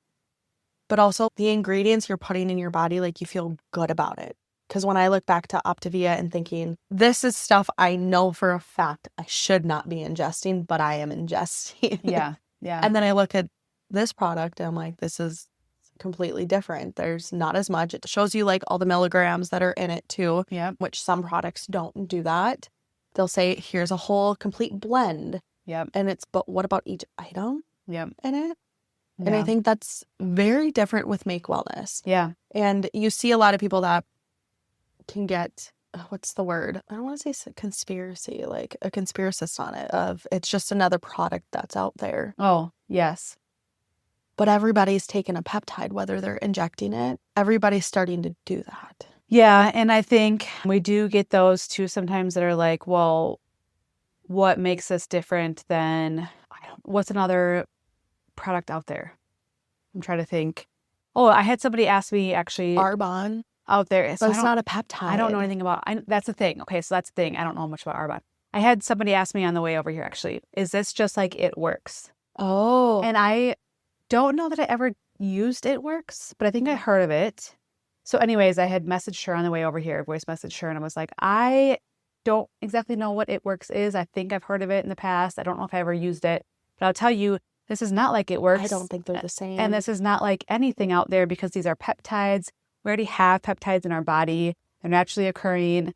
But also the ingredients you're putting in your body, like you feel good about it. Because when I look back to Optavia and thinking, this is stuff I know for a fact I should not be ingesting, but I am ingesting. Yeah. Yeah. And then I look at this product. And I'm like, this is completely different. There's not as much. It shows you like all the milligrams that are in it too, Yep. which some products don't do that. They'll say, here's a whole complete blend. Yep. And but what about each item Yep. in it? And I Yeah. think that's very different with Make Wellness. Yeah. And you see a lot of people that can get, what's the word? I don't want to say conspiracy, like a conspiracist on it of it's just another product that's out there. Oh, yes. But everybody's taking a peptide, whether they're injecting it. Everybody's starting to do that. Yeah. And I think we do get those too sometimes that are like, well, what makes us different than what's another product out there? I'm trying to think. Oh, I had somebody ask me actually Arbonne. out there. But it's not a peptide. I don't know anything about that's the thing. Okay, so that's the thing. I don't know much about Arbonne. I had somebody ask me on the way over here actually, is this just like It Works? Oh. And I don't know that I ever used It Works, but I think I heard of it. So anyways, I had messaged her on the way over here, voice messaged her, and I was like, I don't exactly know what It Works is. I think I've heard of it in the past. I don't know if I ever used it, but I'll tell you, this is not like It Works. I don't think they're the same. And this is not like anything out there because these are peptides. We already have peptides in our body. They're naturally occurring.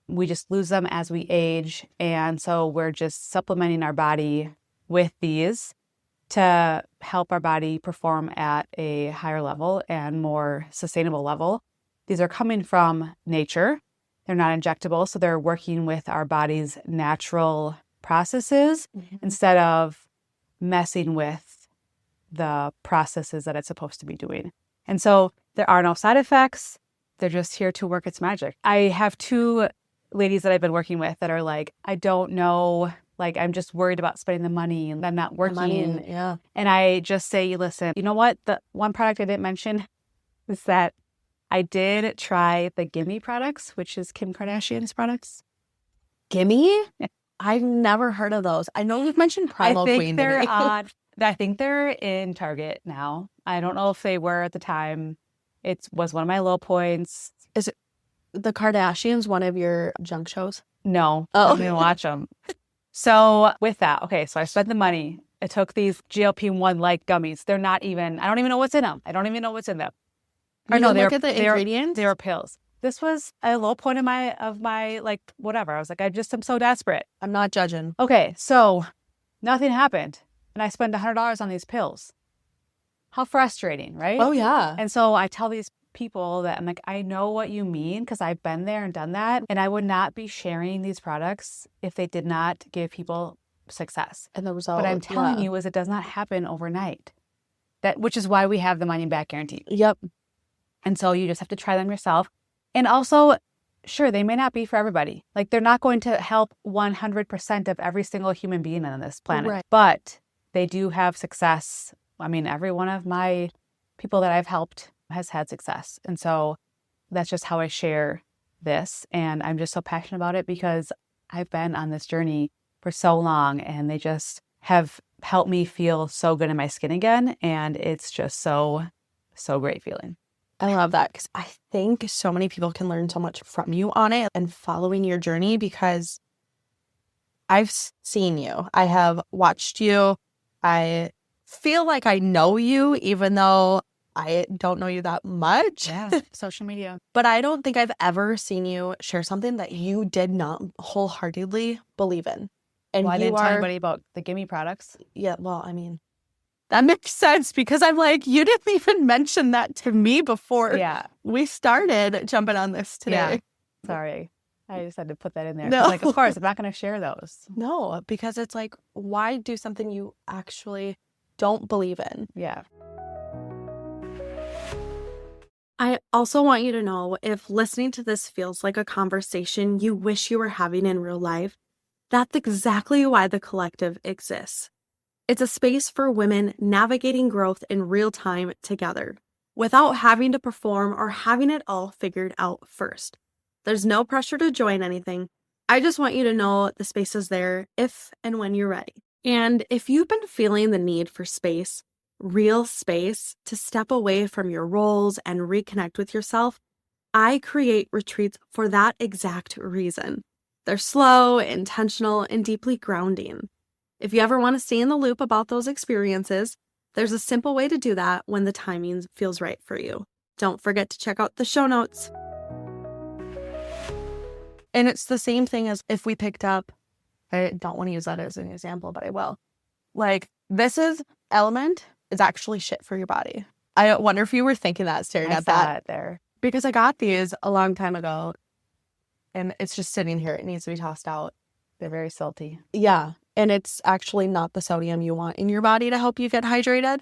We just lose them as we age. And so we're just supplementing our body with these to help our body perform at a higher level and more sustainable level. These are coming from nature. They're not injectable, so they're working with our body's natural processes instead of messing with the processes that it's supposed to be doing. And so there are no side effects. They're just here to work its magic. I have 2 ladies that I've been working with that are like, I don't know, like I'm just worried about spending the money and I'm not working. Yeah. And I just say, listen, you know what? The one product I didn't mention is that I did try the Gimme products, which is Kim Kardashian's products. Gimme? Yeah. I've never heard of those. I know you've mentioned Primal I think Queen. they're I think they're in Target now. I don't know if they were at the time. It was one of my low points. Is it the Kardashians one of your junk shows? No, Oh. I don't even watch them. So with that, okay, so I spent the money. I took these GLP-1 like gummies. They're not even, I don't even know what's in them. I don't even know what's in them. Or no, look at the ingredients. They were pills. This was a low point of my like whatever. I was like, I just am so desperate. I'm not judging. Okay, so nothing happened. And I spent $100 on these pills. How frustrating, right? Oh, yeah. And so I tell these people that I'm like, I know what you mean because I've been there and done that. And I would not be sharing these products if they did not give people success. And the result. What I'm telling you is it does not happen overnight. Which is why we have the money back guarantee. Yep. And so you just have to try them yourself. And also, sure, they may not be for everybody. Like they're not going to help 100% of every single human being on this planet. Right. But they do have success. I mean, every one of my people that I've helped has had success. And so that's just how I share this. And I'm just so passionate about it because I've been on this journey for so long and they just have helped me feel so good in my skin again. And it's just so great feeling. I love that because I think so many people can learn so much from you on it and following your journey because I've seen you. I have watched you. I feel like I know you, even though I don't know you that much. Yeah, social media. But I don't think I've ever seen you share something that you did not wholeheartedly believe in. And Well, I you didn't tell are, anybody about the Gimme products. yeah, well, I mean, that makes sense because I'm like, you didn't even mention that to me before Yeah. we started jumping on this today. Yeah. Sorry. I just had to put that in there. No. Like, of course, I'm not going to share those. No, because it's like, why do something you actually don't believe in? Yeah. I also want you to know if listening to this feels like a conversation you wish you were having in real life, that's exactly why the collective exists. It's a space for women navigating growth in real time together, without having to perform or having it all figured out first. There's no pressure to join anything. I just want you to know the space is there if and when you're ready. And if you've been feeling the need for space, real space to step away from your roles and reconnect with yourself, I create retreats for that exact reason. They're slow, intentional, and deeply grounding. If you ever want to stay in the loop about those experiences, There's a simple way to do that when the timing feels right for you. Don't forget to check out the show notes. And it's the same thing as if we picked up, I don't want to use that as an example, but I will. Like, this is element is actually shit for your body. I wonder if you were thinking that, staring I at saw that. it there. Because I got these a long time ago and it's just sitting here. It needs to be tossed out. They're very salty. Yeah. And it's actually not the sodium you want in your body to help you get hydrated.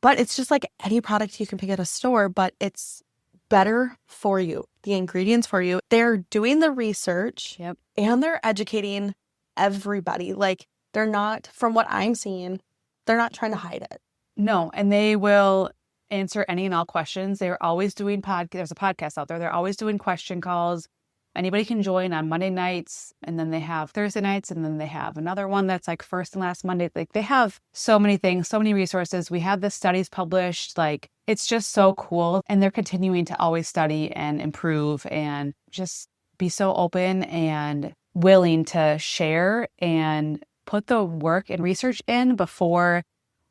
But it's just like any product you can pick at a store, but it's better for you. The ingredients for you. They're doing the research Yep. and they're educating everybody. Like, they're not, from what I'm seeing, they're not trying to hide it. No, and they will answer any and all questions. They're always doing there's a podcast out there. They're always doing question calls. Anybody can join on Monday nights, and then they have Thursday nights, and then they have another one that's like first and last Monday. Like, they have so many things, so many resources. We have the studies published. Like, it's just so cool. And they're continuing to always study and improve and just be so open and willing to share and put the work and research in before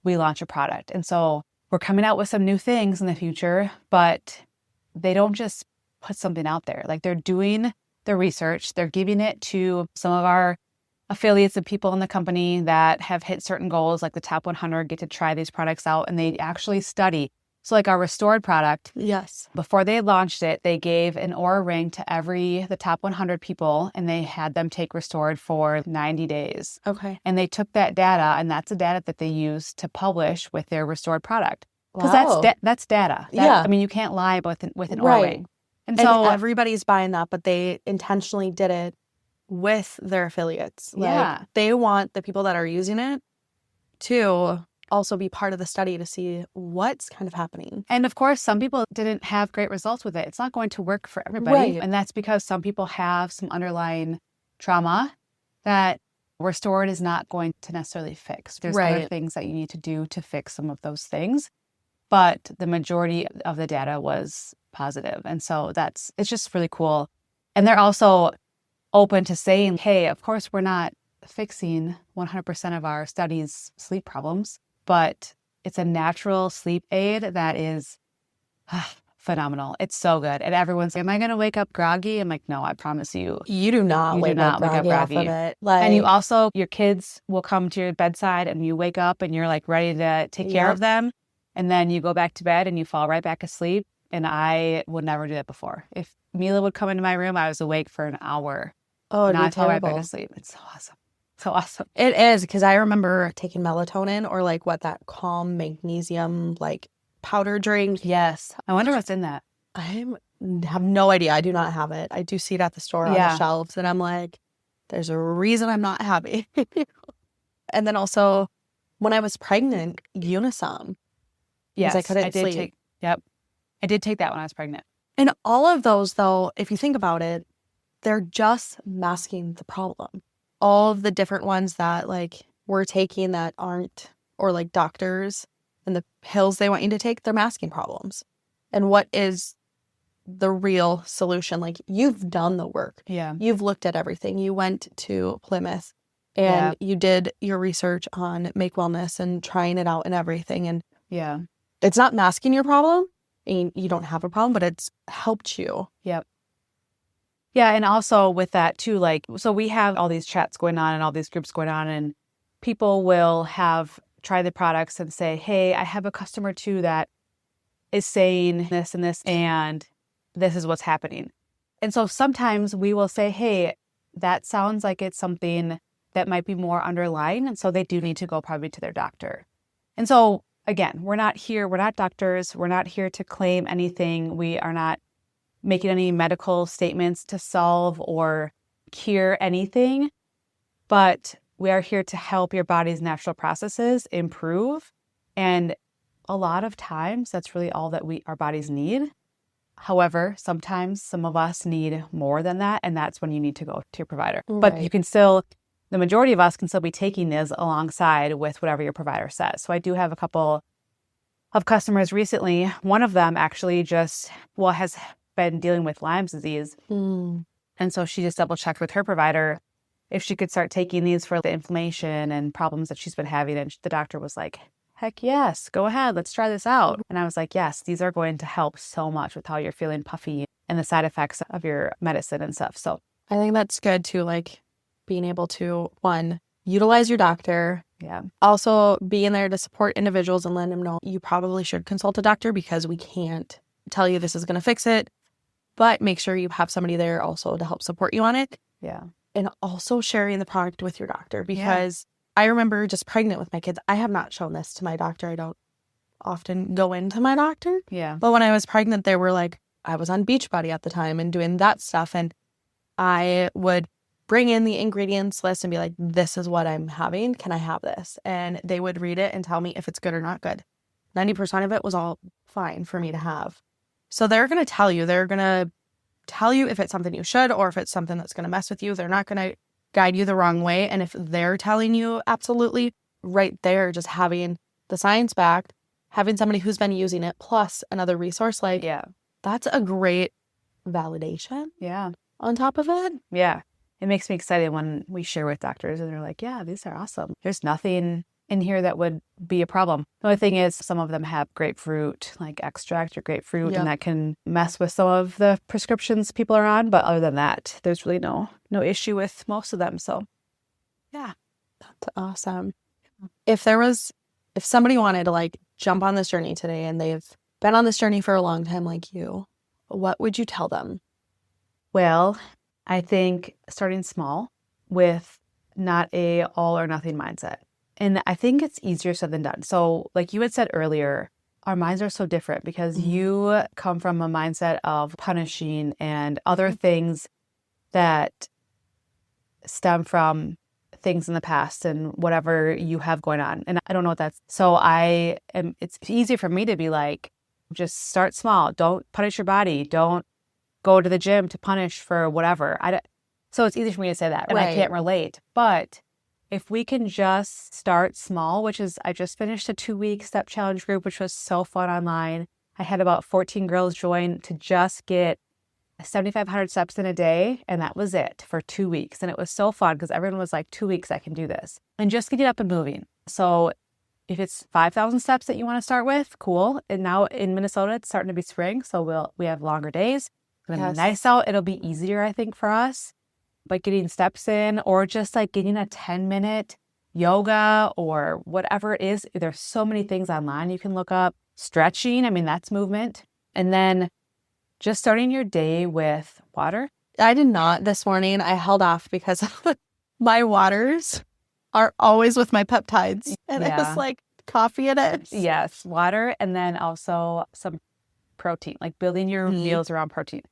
we launch a product. And so we're coming out with some new things in the future, but they don't just put something out there. Like, they're doing the research. They're giving it to some of our affiliates and people in the company that have hit certain goals, like the top 100 get to try these products out, and they actually study. So like our Restored product, Yes. before they launched it, they gave an Oura ring to the top 100 people, and they had them take Restored for 90 days. Okay. And they took that data, and that's the data that they used to publish with their Restored product. Because Wow. that's data. Yeah. I mean, you can't lie with an Oura Right. ring. And And so everybody's buying that, but they intentionally did it with their affiliates. Like, Yeah. they want the people that are using it to also be part of the study to see what's kind of happening. And of course, some people didn't have great results with it. It's not going to work for everybody. Right. And that's because some people have some underlying trauma that Restored is not going to necessarily fix. There's other Right. things that you need to do to fix some of those things. But the majority of the data was positive. And so it's just really cool. And they're also open to saying, hey, of course, we're not fixing 100% of our studies' sleep problems, but it's a natural sleep aid that is phenomenal. It's so good. And everyone's like, am I going to wake up groggy? I'm like, no, I promise you. You do not You do wake not up wake up groggy off of groggy. it. Like, And you also, your kids will come to your bedside and you wake up and you're like ready to take care Yep. of them. And then you go back to bed and you fall right back asleep. And I would never do that before. If Mila would come into my room, I was awake for an hour. oh, it'd And be I fall right back terrible. asleep. It's so awesome. So awesome. It is, because I remember taking melatonin or like that calm magnesium like powder drink. Yes. I wonder what's in that. I have no idea. I do not have it. I do see it at the store on the Yeah. shelves, and I'm like, there's a reason I'm not happy. And then also, when I was pregnant, Unisom. Yes. I couldn't did sleep. take, yep. I did take that when I was pregnant. And all of those, though, if you think about it, they're just masking the problem. All of the different ones that like we're taking that aren't, or like doctors and the pills they want you to take, they're masking problems. And what is the real solution? Like, you've done the work. Yeah. You've looked at everything. You went to Plymouth and you did your research on Make Wellness and trying it out and everything. And Yeah. it's not masking your problem. And you don't have a problem, but it's helped you. Yep. Yeah. And also with that too, like, so we have all these chats going on and all these groups going on, and people will try the products and say, hey, I have a customer too that is saying this and this, and this is what's happening. And so sometimes we will say, hey, that sounds like it's something that might be more underlying. And so they do need to go probably to their doctor. And so again, we're not doctors. We're not here to claim anything. We are not making any medical statements to solve or cure anything, but we are here to help your body's natural processes improve. And a lot of times that's really all that our bodies need. However, sometimes some of us need more than that, and that's when you need to go to your provider. But you can still, the majority of us can still be taking this alongside with whatever your provider says. So I do have a couple of customers recently. One of them actually has been dealing with Lyme's disease. Mm. And so she just double checked with her provider if she could start taking these for the inflammation and problems that she's been having. And the doctor was like, heck yes, go ahead, let's try this out. And I was like, yes, these are going to help so much with how you're feeling puffy and the side effects of your medicine and stuff. So I think that's good too, like being able to, one, utilize your doctor. yeah. Also being there to support individuals and letting them know you probably should consult a doctor because we can't tell you this is going to fix it, but make sure you have somebody there also to help support you on it. Yeah. And also sharing the product with your doctor because I remember just pregnant with my kids. I have not shown this to my doctor. I don't often go into my doctor. Yeah. But when I was pregnant, they were like, I was on Beachbody at the time and doing that stuff. And I would bring in the ingredients list and be like, this is what I'm having. Can I have this? And they would read it and tell me if it's good or not good. 90% of it was all fine for me to have. So they're going to tell you. They're going to tell you if it's something you should or if it's something that's going to mess with you. They're not going to guide you the wrong way. And if they're telling you absolutely, right there, just having the science backed, having somebody who's been using it plus another resource, like that's a great validation. Yeah. On top of it. Yeah. It makes me excited when we share with doctors and they're like, yeah, these are awesome. There's nothing in here that would be a problem. The only thing is some of them have grapefruit, like extract or grapefruit, and that can mess with some of the prescriptions people are on. But other than that, there's really no issue with most of them. So yeah. That's awesome. If somebody wanted to like jump on this journey today and they've been on this journey for a long time like you, what would you tell them? Well, I think starting small with not a all or nothing mindset. And I think it's easier said than done. So like you had said earlier, our minds are so different because you come from a mindset of punishing and other things that stem from things in the past and whatever you have going on. And I don't know what that's. So it's easy for me to be like, just start small. Don't punish your body. Don't go to the gym to punish for whatever. So it's easy for me to say that, and I can't relate. But if we can just start small, which is, I just finished a 2-week step challenge group, which was so fun online. I had about 14 girls join to just get 7,500 steps in a day. And that was it for 2 weeks. And it was so fun because everyone was like, 2 weeks, I can do this. And just getting up and moving. So if it's 5,000 steps that you want to start with, cool. And now in Minnesota, it's starting to be spring. So we have longer days. It's going to be nice out. It'll be easier, I think, for us. But getting steps in or just like getting a 10-minute yoga or whatever it is. There's so many things online you can look up. Stretching, I mean, that's movement. And then just starting your day with water. I did not this morning. I held off because my waters are always with my peptides. And it was like coffee in it. Yes, water. And then also some protein, like building your meals around protein.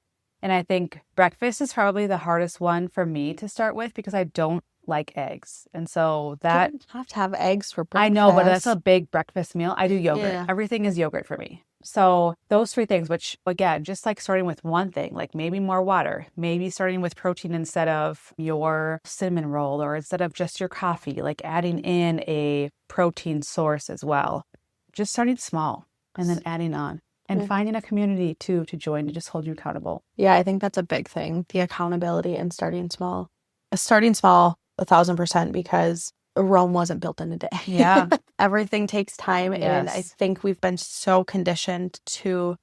And I think breakfast is probably the hardest one for me to start with because I don't like eggs. And so that... You don't have to have eggs for breakfast. I know, but that's a big breakfast meal. I do yogurt. Yeah. Everything is yogurt for me. So those 3 things, which again, just like starting with one thing, like maybe more water, maybe starting with protein instead of your cinnamon roll or instead of just your coffee, like adding in a protein source as well. Just starting small and then adding on. And finding a community, too, to join to just hold you accountable. Yeah, I think that's a big thing, the accountability and starting small. Starting small, 1,000%, because Rome wasn't built in a day. Yeah. Everything takes time. Yes. And I think we've been so conditioned to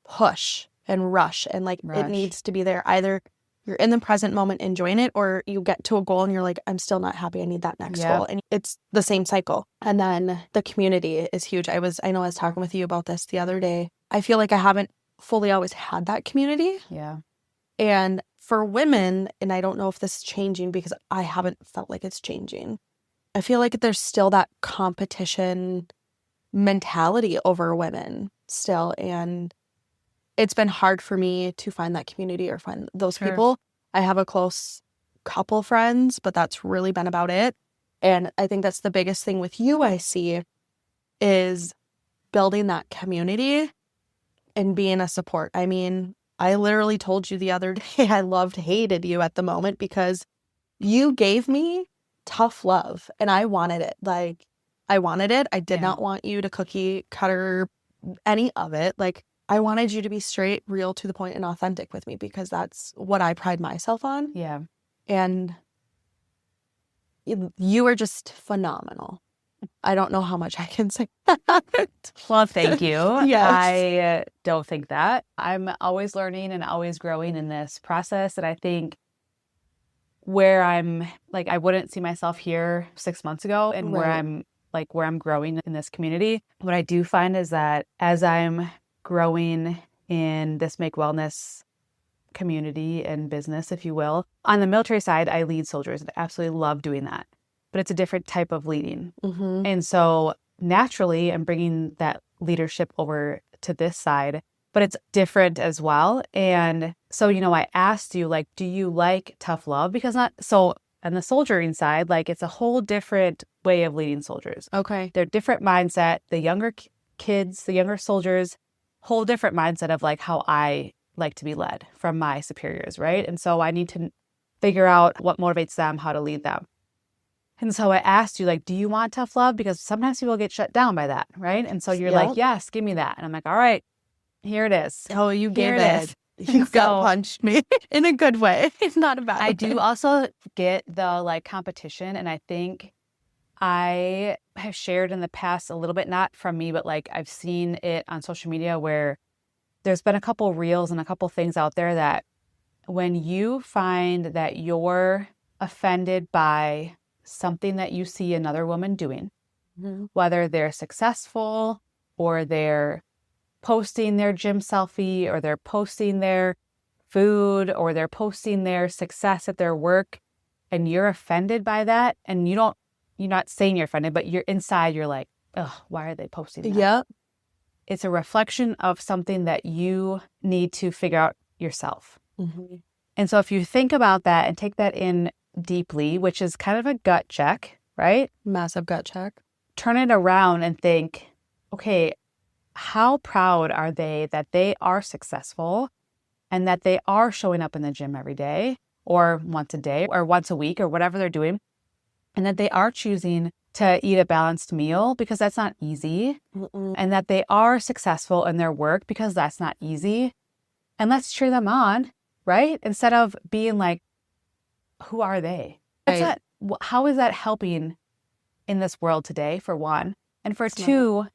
push and rush. And like it needs to be there. Either you're in the present moment enjoying it or you get to a goal and you're like, I'm still not happy. I need that next goal. And it's the same cycle. And then the community is huge. I know I was talking with you about this the other day. I feel like I haven't fully always had that community. Yeah. And for women, and I don't know if this is changing because I haven't felt like it's changing. I feel like there's still that competition mentality over women still. And it's been hard for me to find that community or find those people. I have a close couple friends, but that's really been about it. And I think that's the biggest thing with you I see is building that community and being a support. I mean, I literally told you the other day I hated you at the moment because you gave me tough love and I wanted it. Like, I wanted it. I did not want you to cookie cutter any of it. Like, I wanted you to be straight, real, to the point, and authentic with me because that's what I pride myself on. Yeah. And you are just phenomenal. I don't know how much I can say that. Well, thank you. Yes. I don't think that. I'm always learning and always growing in this process. And I think where I'm like, I wouldn't see myself here 6 months ago, and where Right. I'm growing in this community. What I do find is that as I'm growing in this Make Wellness community and business, if you will, on the military side, I lead soldiers and I absolutely love doing that. But it's a different type of leading. Mm-hmm. And so naturally, I'm bringing that leadership over to this side, but it's different as well. And so, I asked you, like, do you like tough love? Because on the soldiering side, like, it's a whole different way of leading soldiers. Okay. They're different mindset. The younger kids, the younger soldiers, whole different mindset of like how I like to be led from my superiors, right? And so I need to figure out what motivates them, how to lead them. And so I asked you, like, do you want tough love? Because sometimes people get shut down by that, right? And so you're like, Yep. yes, give me that. And I'm like, all right, here it is. Oh, you Here gave it it. is. You gut So- punched me in a good way, not a bad way. I do also get the like competition. And I think I have shared in the past a little bit, not from me, but like I've seen it on social media where there's been a couple reels and a couple things out there that when you find that you're offended by something that you see another woman doing, Mhm. whether they're successful or they're posting their gym selfie or they're posting their food or they're posting their success at their work, and you're offended by that, and you're not saying you're offended, but you're inside, you're like, oh, why are they posting that? Yep. It's a reflection of something that you need to figure out yourself. Mm-hmm. And so if you think about that and take that in deeply, which is kind of a gut check, right? Massive gut check. Turn it around and think, okay, how proud are they that they are successful and that they are showing up in the gym every day or once a day or once a week or whatever they're doing, and that they are choosing to eat a balanced meal because that's not easy, Mm-mm. and that they are successful in their work because that's not easy. And let's cheer them on, right? Instead of being like, who are they? That's Right. not, how is that helping in this world today, for one? And for It's not. two,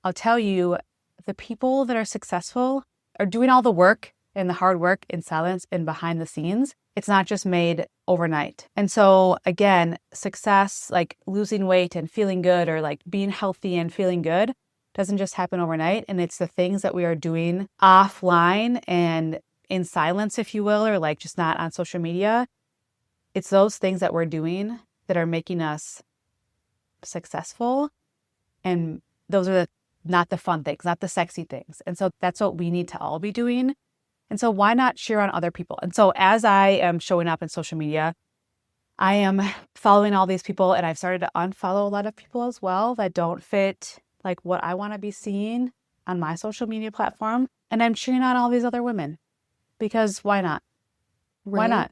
I'll tell you, the people that are successful are doing all the work and the hard work in silence and behind the scenes. It's not just made overnight. And so again, success, like losing weight and feeling good, or like being healthy and feeling good, doesn't just happen overnight. And it's the things that we are doing offline and in silence, if you will, or like just not on social media. It's those things that we're doing that are making us successful. And those are not the fun things, not the sexy things. And so that's what we need to all be doing. And so why not cheer on other people? And so as I am showing up in social media, I am following all these people, and I've started to unfollow a lot of people as well that don't fit like what I want to be seeing on my social media platform. And I'm cheering on all these other women because why not? Why Right? not?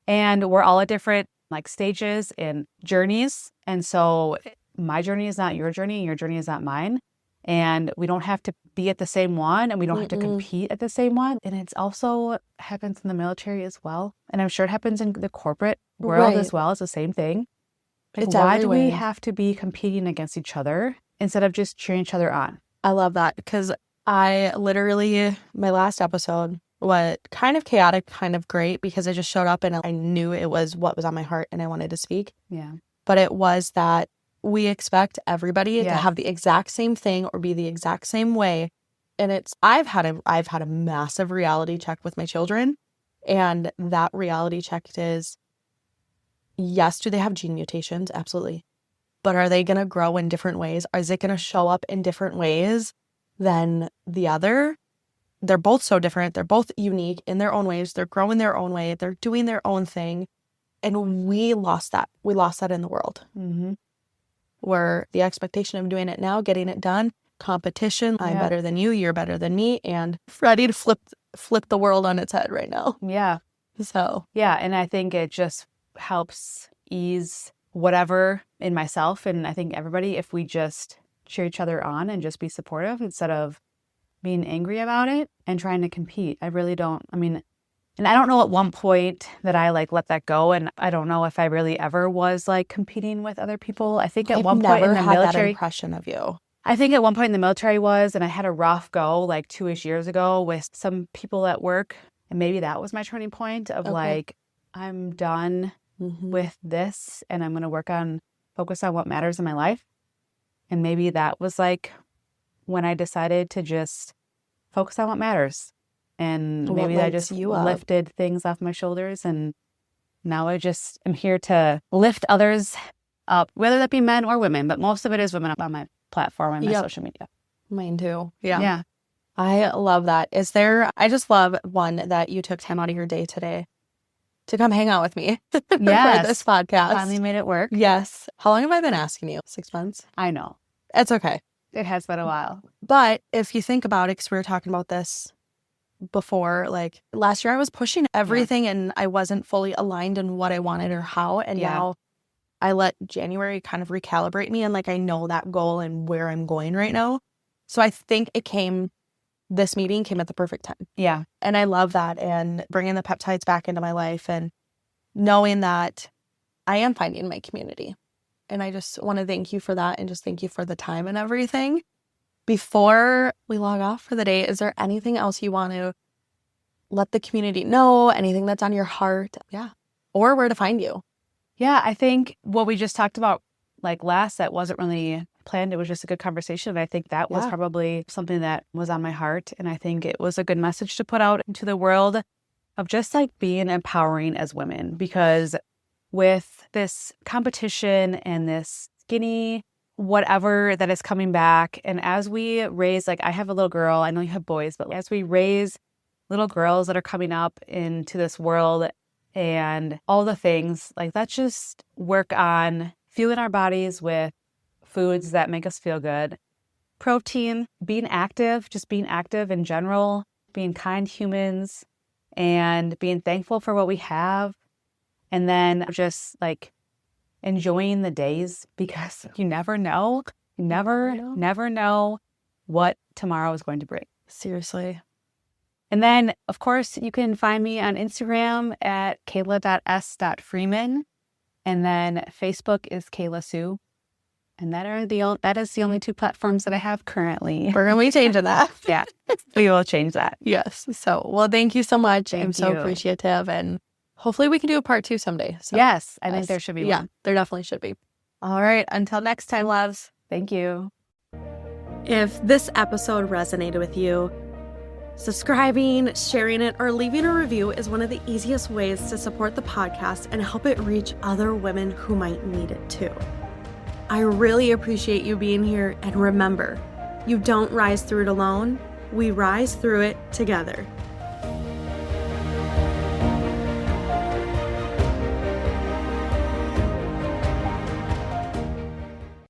And we're all at different like stages and journeys. And so my journey is not your journey, and your journey is not mine. And we don't have to be at the same one, and we don't have to Mm-mm. compete at the same one. And it's also happens in the military as well. And I'm sure it happens in the corporate world as Right. well. It's the same thing. Like, It's why do we everywhere. have to be competing against each other instead of just cheering each other on? I love that because I literally, my last episode, what kind of chaotic, kind of great, because I just showed up and I knew it was what was on my heart and I wanted to speak. Yeah. But it was that we expect everybody to Yes. have the exact same thing or be the exact same way. And I've had a massive reality check with my children. And that reality check is, yes, do they have gene mutations? Absolutely. But are they going to grow in different ways? Is it going to show up in different ways than the other? They're both so different. They're both unique in their own ways. They're growing their own way. They're doing their own thing. And we lost that. We lost that in the world. Mm-hmm. Where the expectation of doing it now, getting it done, competition, I'm Yeah. better than you, you're better than me, and ready to flip the world on its head right now. Yeah. So Yeah. And I think it just helps ease whatever in myself. And I think everybody, if we just cheer each other on and just be supportive instead of being angry about it and trying to compete. I really don't. I mean, And I don't know at one point that I like let that go. And I don't know if I really ever was like competing with other people. I think at one point in the had that military, impression of you. I think at one point in the military was, and I had a rough go like 2-ish years ago with some people at work. And maybe that was my turning point of like, I'm done with this and I'm going to focus on what matters in my life. And maybe that was like when I decided to just focus on what matters. And maybe I just lifted things off my shoulders. And now I just am here to lift others up, whether that be men or women. But most of it is women up on my platform and my social media. Mine too. Yeah. I love that. I just love one that you took time out of your day today to come hang out with me for this podcast. Finally made it work. Yes. How long have I been asking you? 6 months? I know. It's okay. It has been a while. But if you think about it, because we were talking about this before, like last year I was pushing everything and I wasn't fully aligned in what I wanted or how. And now I let January kind of recalibrate me and like I know that goal and where I'm going right now. So I think this meeting came at the perfect time. Yeah. And I love that, and bringing the peptides back into my life and knowing that I am finding my community. And I just want to thank you for that and just thank you for the time and everything. Before we log off for the day, is there anything else you want to let the community know? Anything that's on your heart? Yeah. Or where to find you? Yeah, I think what we just talked about like last, that wasn't really planned. It was just a good conversation. And I think that was probably something that was on my heart. And I think it was a good message to put out into the world of just like being empowering as women, because with this competition and this skinny whatever that is coming back, and as we raise, like I have a little girl, I know you have boys, but as we raise little girls that are coming up into this world and all the things, like let's just work on fueling our bodies with foods that make us feel good. Protein, being active, just being active in general, being kind humans, and being thankful for what we have. And then just like enjoying the days, because you never know. You never know what tomorrow is going to bring. Seriously. And then, of course, you can find me on Instagram at kayla.s.freeman. And then Facebook is Kayla Sue. And that is the only 2 platforms that I have currently. We're going to be changing that. Yeah, we will change that. Yes. So, well, thank you so much. Thank I'm so you. appreciative. And hopefully we can do a part 2 someday. So, yes, I think there should be one. Yeah, there definitely should be. All right. Until next time, loves. Thank you. If this episode resonated with you, subscribing, sharing it, or leaving a review is one of the easiest ways to support the podcast and help it reach other women who might need it too. I really appreciate you being here, and remember, you don't rise through it alone. We rise through it together.